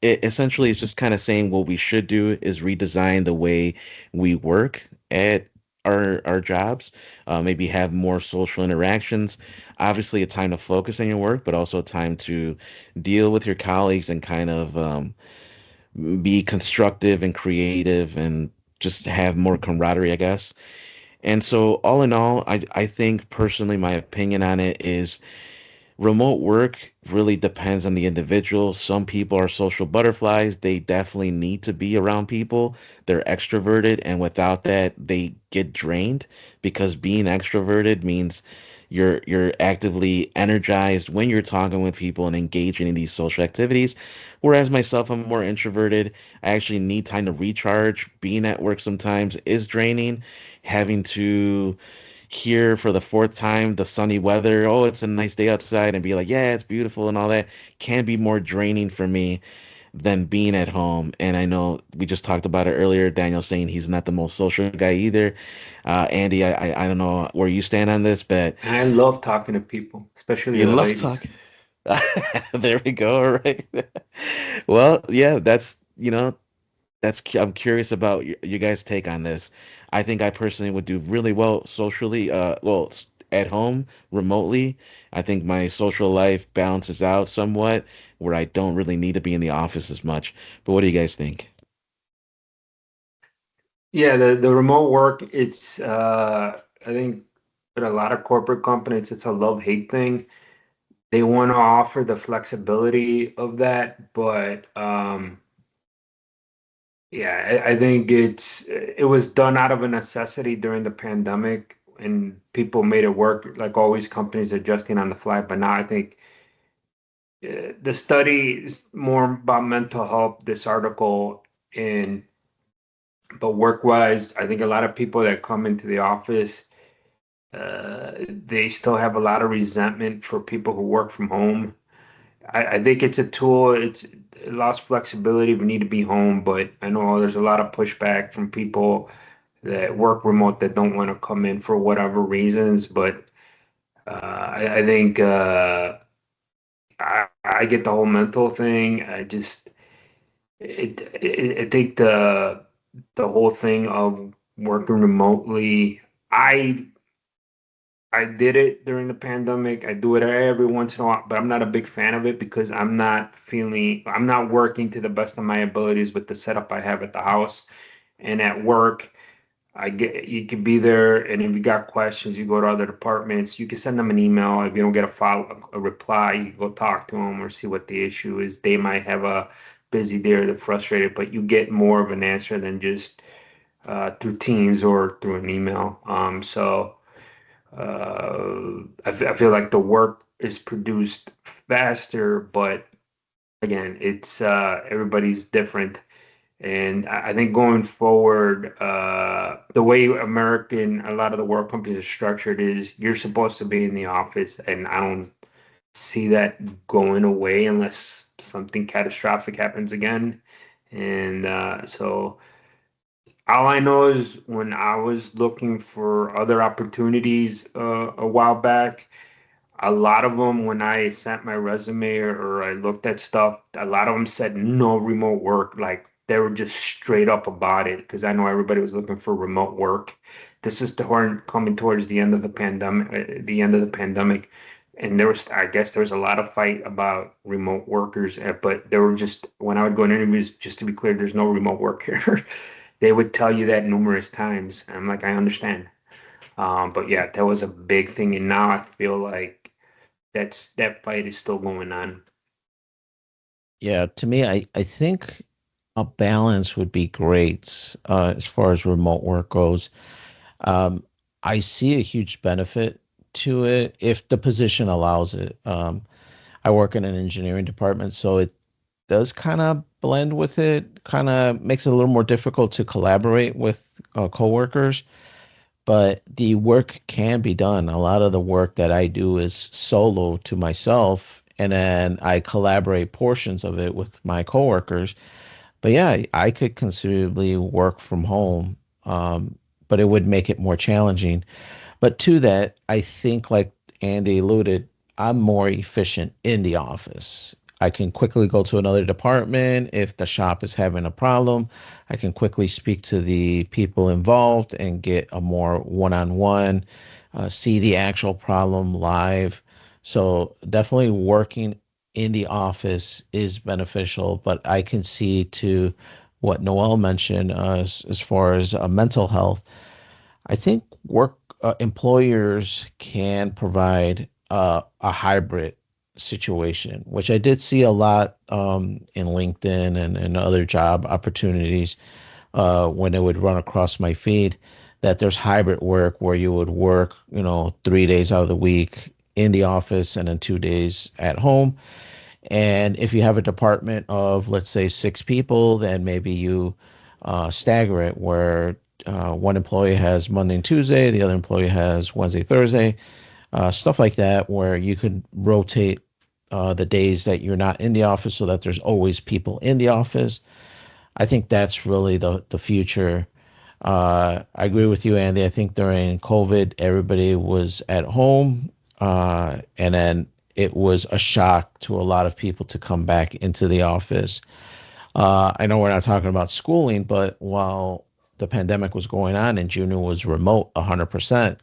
Speaker 1: it essentially is just kind of saying what we should do is redesign the way we work at our jobs, maybe have more social interactions. Obviously, a time to focus on your work, but also a time to deal with your colleagues and kind of be constructive and creative and just have more camaraderie, I guess. And so, all in all, I think personally, my opinion on it is remote work really depends on the individual. Some people are social butterflies. They definitely need to be around people. They're extroverted, and without that, they get drained because being extroverted means you're actively energized when you're talking with people and engaging in these social activities. Whereas myself, I'm more introverted. I actually need time to recharge. Being at work sometimes is draining. Having to here for the 4th time the sunny weather. Oh, it's a nice day outside, and be like, yeah, it's beautiful and all that can be more draining for me than being at home. And I know we just talked about it earlier. Daniel saying he's not the most social guy either. Andy, I don't know where you stand on this, but
Speaker 3: I love talking to people, especially
Speaker 1: you
Speaker 3: the
Speaker 1: love
Speaker 3: ladies.
Speaker 1: talking. There we go. All right. Well, yeah, that's I'm curious about you guys' take on this. I think I personally would do really well socially, at home, remotely. I think my social life balances out somewhat where I don't really need to be in the office as much. But what do you guys think?
Speaker 3: Yeah, the remote work, it's I think with a lot of corporate companies, it's a love-hate thing. They want to offer the flexibility of that, but yeah, I think it was done out of a necessity during the pandemic, and people made it work. Like always, companies adjusting on the fly. But now I think the study is more about mental health. This article, and but work-wise, I think a lot of people that come into the office, they still have a lot of resentment for people who work from home. I think it's a tool. It allows flexibility. We need to be home, but I know there's a lot of pushback from people that work remote that don't want to come in for whatever reasons. But I think I get the whole mental thing. I think the whole thing of working remotely. I I did it during the pandemic. I do it every once in a while, but I'm not a big fan of it because I'm not working to the best of my abilities with the setup I have at the house and at work. I get you could be there, and if you got questions, you go to other departments. You can send them an email. If you don't get a reply, you go talk to them or see what the issue is. They might have a busy day or they're frustrated, but you get more of an answer than just through Teams or through an email. I feel like the work is produced faster, but again, it's everybody's different. And I think going forward, the way a lot of the work companies are structured is you're supposed to be in the office, and I don't see that going away unless something catastrophic happens again. And so all I know is when I was looking for other opportunities a while back, a lot of them, when I sent my resume or I looked at stuff, a lot of them said no remote work. Like they were just straight up about it because I know everybody was looking for remote work. This is coming towards the end of the pandemic, and I guess, there was a lot of fight about remote workers. But there were just when I would go in interviews, just to be clear, there's no remote work here. They would tell you that numerous times. I'm like, I understand. But yeah, that was a big thing, and now I feel like that fight is still going on.
Speaker 2: Yeah, to me, I think a balance would be great as far as remote work goes. Um, I see a huge benefit to it if the position allows it. I work in an engineering department, so it does kind of blend with it, kind of makes it a little more difficult to collaborate with coworkers, but the work can be done. A lot of the work that I do is solo to myself, and then I collaborate portions of it with my coworkers. But yeah, I could considerably work from home, but it would make it more challenging. But to that, I think, like Andy alluded, I'm more efficient in the office. I can quickly go to another department if the shop is having a problem. I can quickly speak to the people involved and get a more one-on-one, see the actual problem live. So definitely working in the office is beneficial, but I can see to what Noel mentioned as far as mental health. I think work employers can provide a hybrid situation, which I did see a lot in LinkedIn and other job opportunities when it would run across my feed. That there's hybrid work where you would work, 3 days out of the week in the office and then 2 days at home. And if you have a department of, let's say, 6 people, then maybe you stagger it where one employee has Monday and Tuesday, the other employee has Wednesday, Thursday, stuff like that, where you could rotate the days that you're not in the office so that there's always people in the office. I think that's really the future. I agree with you, Andy. I think during COVID, everybody was at home, and then it was a shock to a lot of people to come back into the office. I know we're not talking about schooling, but while the pandemic was going on and junior was remote 100%,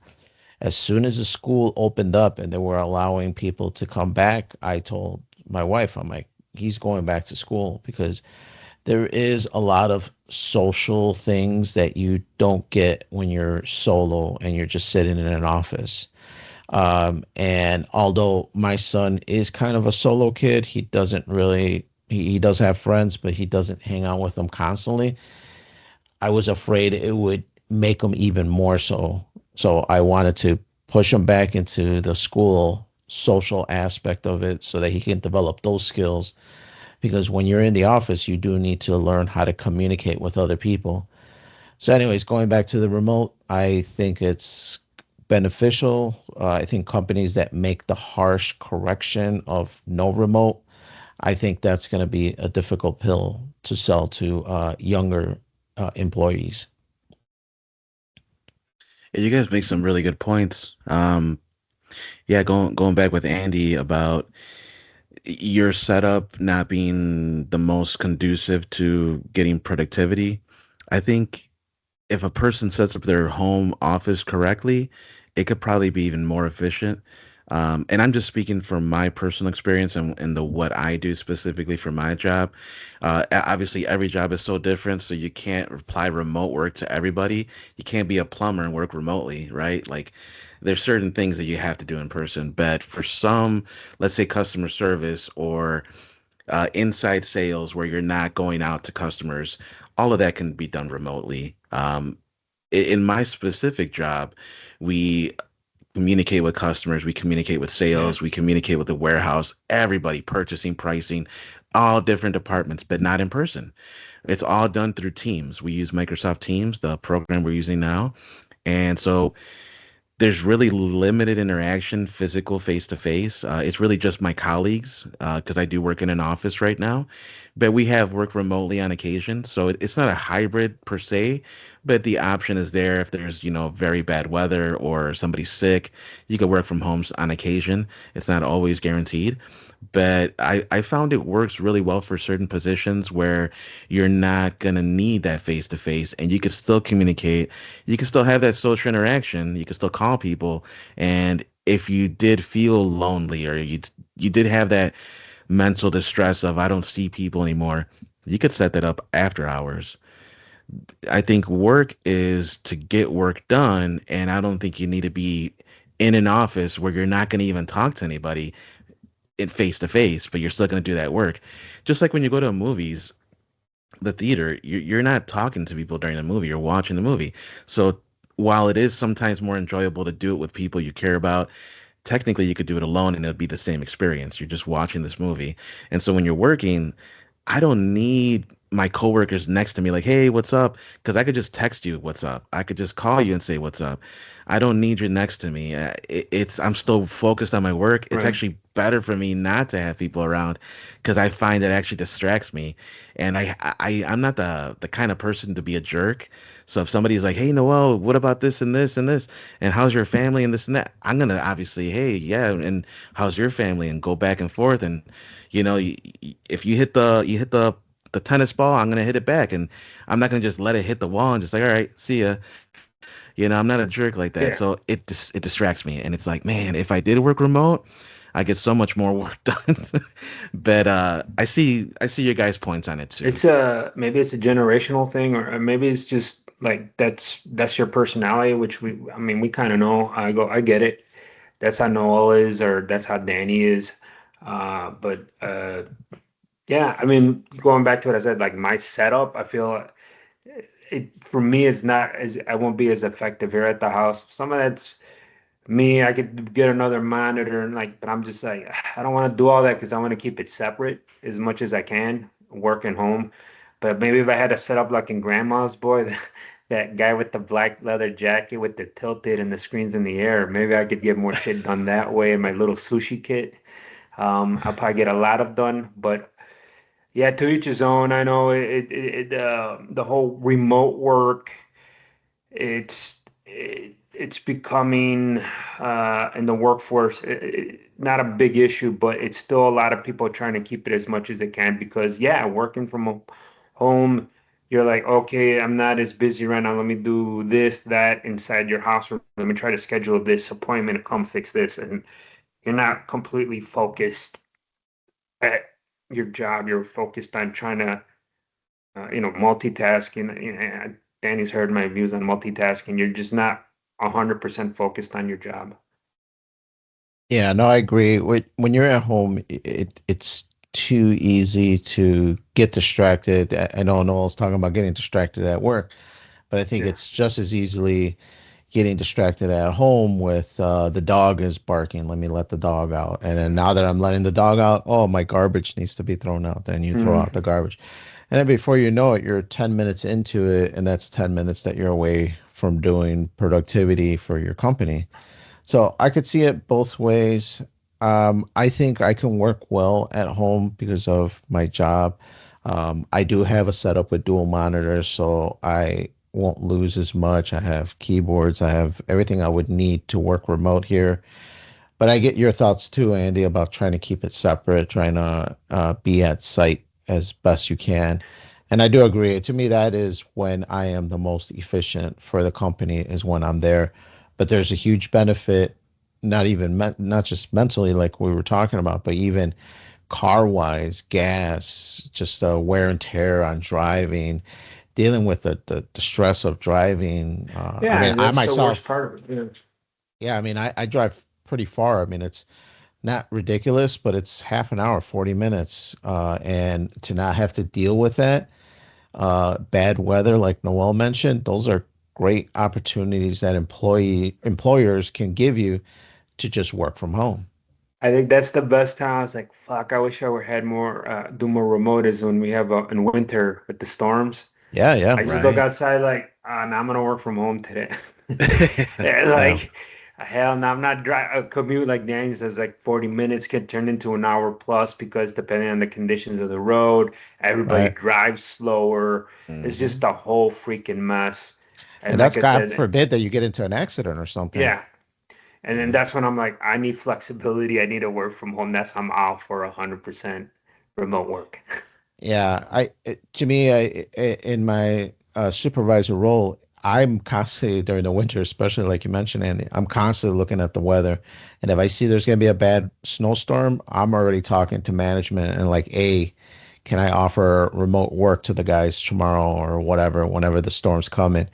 Speaker 2: as soon as the school opened up and they were allowing people to come back, I told my wife, I'm like, he's going back to school because there is a lot of social things that you don't get when you're solo and you're just sitting in an office. And although my son is kind of a solo kid, he doesn't really, he does have friends, but he doesn't hang out with them constantly. I was afraid it would make him even more so. So I wanted to push him back into the school social aspect of it so that he can develop those skills. Because when you're in the office, you do need to learn how to communicate with other people. So, anyways, going back to the remote, I think it's beneficial. I think companies that make the harsh correction of no remote, I think that's going to be a difficult pill to sell to younger employees.
Speaker 1: Yeah, you guys make some really good points. Yeah, going back with Andy about your setup not being the most conducive to getting productivity. I think if a person sets up their home office correctly, it could probably be even more efficient. And I'm just speaking from my personal experience and the what I do specifically for my job. Obviously, every job is so different, so you can't apply remote work to everybody. You can't be a plumber and work remotely, right? Like, there's certain things that you have to do in person. But for some, let's say customer service or inside sales, where you're not going out to customers, all of that can be done remotely. In my specific job, we communicate with customers, we communicate with
Speaker 3: Yeah.
Speaker 1: sales, we communicate with the warehouse, everybody, purchasing, pricing, all different departments, but not in person. It's all done through Teams. We use Microsoft Teams, the program we're using now. And so there's really limited interaction, physical, face to face. It's really just my colleagues because I do work in an office right now, but we have worked remotely on occasion. So it's not a hybrid per se, but the option is there if there's, very bad weather or somebody's sick. You could work from home on occasion. It's not always guaranteed. But I found it works really well for certain positions where you're not going to need that face to face and you can still communicate. You can still have that social interaction. You can still call people. And if you did feel lonely or you did have that mental distress of I don't see people anymore, you could set that up after hours. I think work is to get work done, and I don't think you need to be in an office where you're not going to even talk to anybody in face to face, but you're still going to do that work. Just like when you go to movies, the theater, you're not talking to people during the movie, you're watching the movie. So while it is sometimes more enjoyable to do it with people you care about, technically you could do it alone and it'll be the same experience. You're just watching this movie. And so when you're working, I don't need my coworkers next to me like, "Hey, what's up?" Because I could just text you what's up. I could just call you and say what's up. I don't need you next to me. I'm still focused on my work. It's
Speaker 3: Right.
Speaker 1: actually better for me not to have people around because I find it actually distracts me. And I'm not the kind of person to be a jerk. So if somebody's like, "Hey, Noel, what about this and this and this? And how's your family and this and that?" I'm gonna obviously, "Hey, yeah, and how's your family?" and go back and forth. And if you hit the tennis ball, I'm gonna hit it back, and I'm not gonna just let it hit the wall and just like, all right, see ya. I'm not a jerk like that.
Speaker 3: Yeah.
Speaker 1: So it distracts me, and it's like, man, if I did work remote, I get so much more work done. But I see your guys' points on it too.
Speaker 3: It's a maybe it's a generational thing, or maybe it's just like that's your personality, which I mean we kind of know. I get it. That's how Noel is, or that's how Danny is. But yeah, I mean, going back to what I said, like my setup, I feel it for me is not as I won't be as effective here at the house. Some of that's me. I could get another monitor and like, but I'm just like I don't want to do all that because I want to keep it separate as much as I can, work and home. But maybe if I had to set up like in Grandma's boy, that guy with the black leather jacket with the tilted and the screens in the air, maybe I could get more shit done that way in my little sushi kit. I'll probably get a lot of done, but yeah, to each his own. I know the whole remote work. It's becoming in the workforce not a big issue, but it's still a lot of people trying to keep it as much as they can because yeah, working from home, you're like, okay, I'm not as busy right now. Let me do this, that inside your house, or let me try to schedule this appointment to come fix this, and you're not completely focused at your job. You're focused on trying to multitasking. Danny's heard my views on multitasking. You're just not 100% focused on your job.
Speaker 2: Yeah, no, I agree. When you're at home, it's too easy to get distracted. I know Noel's talking about getting distracted at work, but I think
Speaker 3: Yeah.
Speaker 2: it's just as easily getting distracted at home with the dog is barking. Let me let the dog out. And then now that I'm letting the dog out, oh, my garbage needs to be thrown out. Then you throw out
Speaker 3: Mm,
Speaker 2: the garbage. And then before you know it, you're 10 minutes into it, and that's 10 minutes that you're away from doing productivity for your company. So I could see it both ways. I think I can work well at home because of my job. I do have a setup with dual monitors, so I won't lose as much. I have keyboards, I have everything I would need to work remote here. But I get your thoughts too, Andy, about trying to keep it separate, trying to be at site as best you can. And I do agree. To me, that is when I am the most efficient for the company, is when I'm there. But there's a huge benefit. not just mentally like we were talking about, but even car wise, gas, just the wear and tear on driving, dealing with the stress of driving. I
Speaker 3: Yeah,
Speaker 2: mean,
Speaker 3: and
Speaker 2: I
Speaker 3: that's the worst
Speaker 2: myself,
Speaker 3: part of it.
Speaker 2: yeah, I mean, I drive pretty far. I mean, it's not ridiculous, but it's half an hour, 40 minutes. And to not have to deal with that, bad weather, like Noel mentioned, those are great opportunities that employers can give you to just work from home.
Speaker 3: I think that's the best time. I was like, fuck, I wish I would had more, do more remote is when we have in winter with the storms.
Speaker 2: Yeah, yeah.
Speaker 3: I just look
Speaker 1: Right.
Speaker 3: outside like, now I'm gonna work from home today. And
Speaker 1: Yeah.
Speaker 3: like, hell no, I'm not driving. A commute like Danny says, like 40 minutes can turn into an hour plus because depending on the conditions of the road, everybody
Speaker 2: Right.
Speaker 3: drives slower. It's just
Speaker 1: Hmm.
Speaker 3: a whole freaking mess. And
Speaker 2: And that's
Speaker 3: like I
Speaker 2: God
Speaker 3: said,
Speaker 2: forbid that you get into an accident or something.
Speaker 3: yeah. And then
Speaker 1: Yeah.
Speaker 3: that's when I'm like, I need flexibility. I need to work from home. That's why I'm out for 100% remote work.
Speaker 2: Yeah, to me, in my supervisor role, I'm constantly during the winter, especially like you mentioned, Andy, I'm constantly looking at the weather, and if I see there's going to be a bad snowstorm, I'm already talking to management and like, hey, can I offer remote work to the guys tomorrow or whatever, whenever the storm's coming?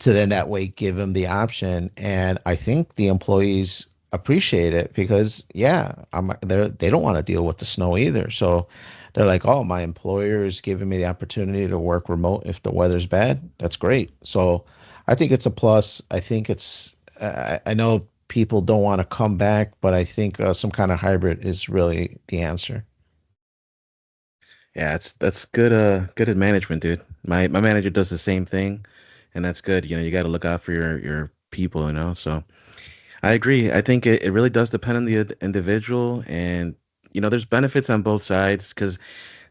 Speaker 2: To then that way give them the option. And I think the employees appreciate it because yeah, they don't want to deal with the snow either. So they're like, oh, my employer is giving me the opportunity to work remote if the weather's bad. That's great. So I think it's a plus. I think I know people don't want to come back, but I think some kind of hybrid is really the answer.
Speaker 1: Yeah, that's good good management, dude. My manager does the same thing, and that's good. You know, you got to look out for your people, you know. So I agree. I think it really does depend on the individual, and you know, there's benefits on both sides because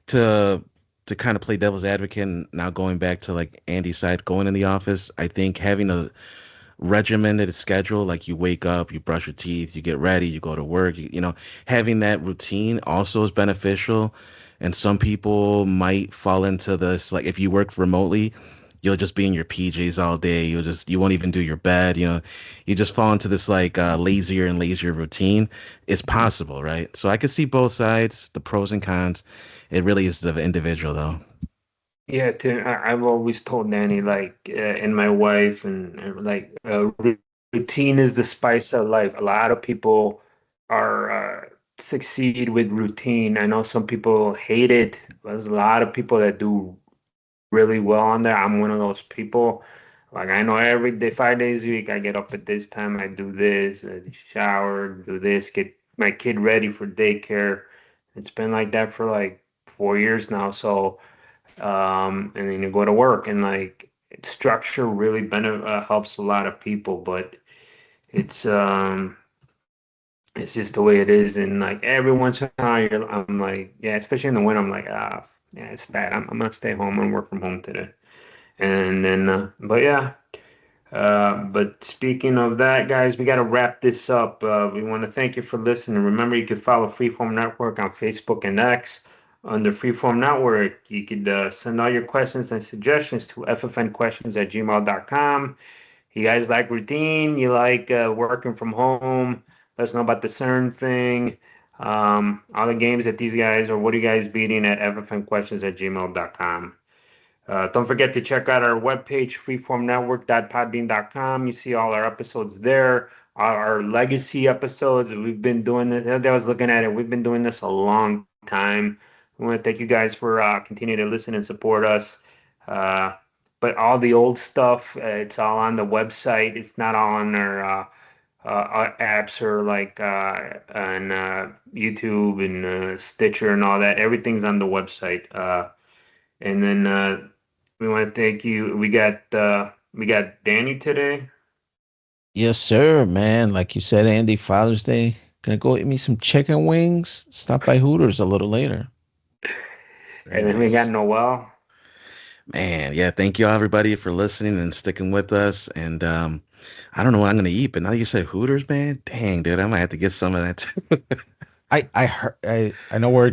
Speaker 1: to to kind of play devil's advocate and now going back to like Andy's side, going in the office, I think having a regimented schedule, like you wake up, you brush your teeth, you get ready, you go to work, you know, having that routine also is beneficial. And some people might fall into this, like if you work remotely, you'll just be in your PJs all day. You won't even do your bed, you know, you just fall into this like lazier and lazier routine. It's possible, right? So I can see both sides, the pros and cons. It really is the individual though.
Speaker 3: Yeah, I've always told Danny, like, and my wife, and like, routine is the spice of life. A lot of people are succeed with routine. I know some people hate it. There's a lot of people that do really well on there. I'm one of those people. Like, I know every day, 5 days a week, I get up at this time, I do this, I shower, do this, get my kid ready for daycare. It's been like that for like 4 years now. So, and then you go to work, and like structure really helps a lot of people, but it's um it's just the way it is. And like every once in a while, I'm like, yeah, especially in the winter, I'm like, yeah, it's bad. I'm gonna stay home and work from home today. And then, but yeah. But speaking of that, guys, we got to wrap this up. We want to thank you for listening. Remember, you can follow Freeform Network on Facebook and X under Freeform Network. You could send all your questions and suggestions to ffnquestions@gmail.com. You guys like routine? You like working from home? Let us know about the CERN thing. All the games that these guys, or what are you guys beating at ffnquestions@gmail.com. Don't forget to check out our webpage, freeformnetwork.podbean.com. You see all our episodes there, our legacy episodes. We've been doing this. I was looking at it. We've been doing this a long time. I want to thank you guys for continuing to listen and support us. Uh, but all the old stuff, it's all on the website. It's not all on our apps or like on YouTube and Stitcher and all that. Everything's on the website. And then we want to thank you. We got Danny today.
Speaker 2: Yes, sir, man. Like you said, Andy, Father's Day. Gonna go eat me some chicken wings. Stop by Hooters a little later.
Speaker 1: Very
Speaker 3: And then we got
Speaker 1: nice.
Speaker 3: Noel.
Speaker 1: Man, yeah, thank you everybody for listening and sticking with us. And I don't know what I'm gonna eat, but now you say Hooters, man. Dang, dude, I might have to get some of that too.
Speaker 2: I heard I know we're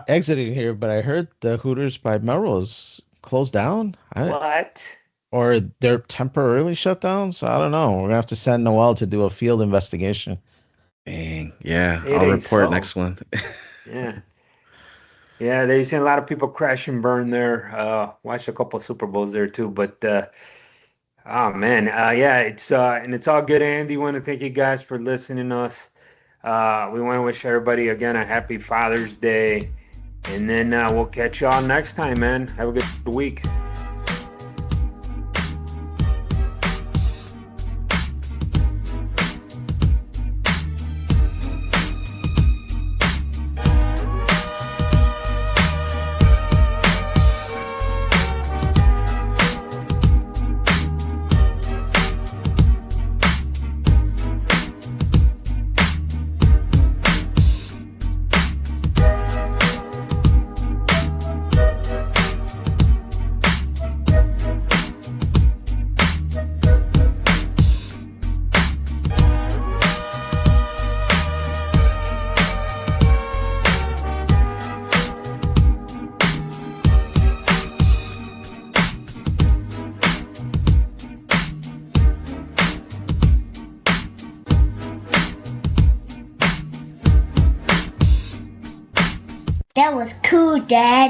Speaker 2: exiting here, but I heard the Hooters by Melrose closed down.
Speaker 3: What?
Speaker 2: Or they're temporarily shut down. So I don't know. We're gonna have to send Noel to do a field investigation.
Speaker 1: Dang. Yeah,
Speaker 3: It
Speaker 1: I'll
Speaker 3: ain't
Speaker 1: report
Speaker 3: so.
Speaker 1: next one.
Speaker 3: Yeah. Yeah, they seen a lot of people crash and burn there. Watched a couple of Super Bowls there too. But oh man, yeah, it's all good, Andy. Want to thank you guys for listening to us. We want to wish everybody again a happy Father's Day, and then we'll catch y'all next time, man. Have a good week.
Speaker 4: That was cool, Dad.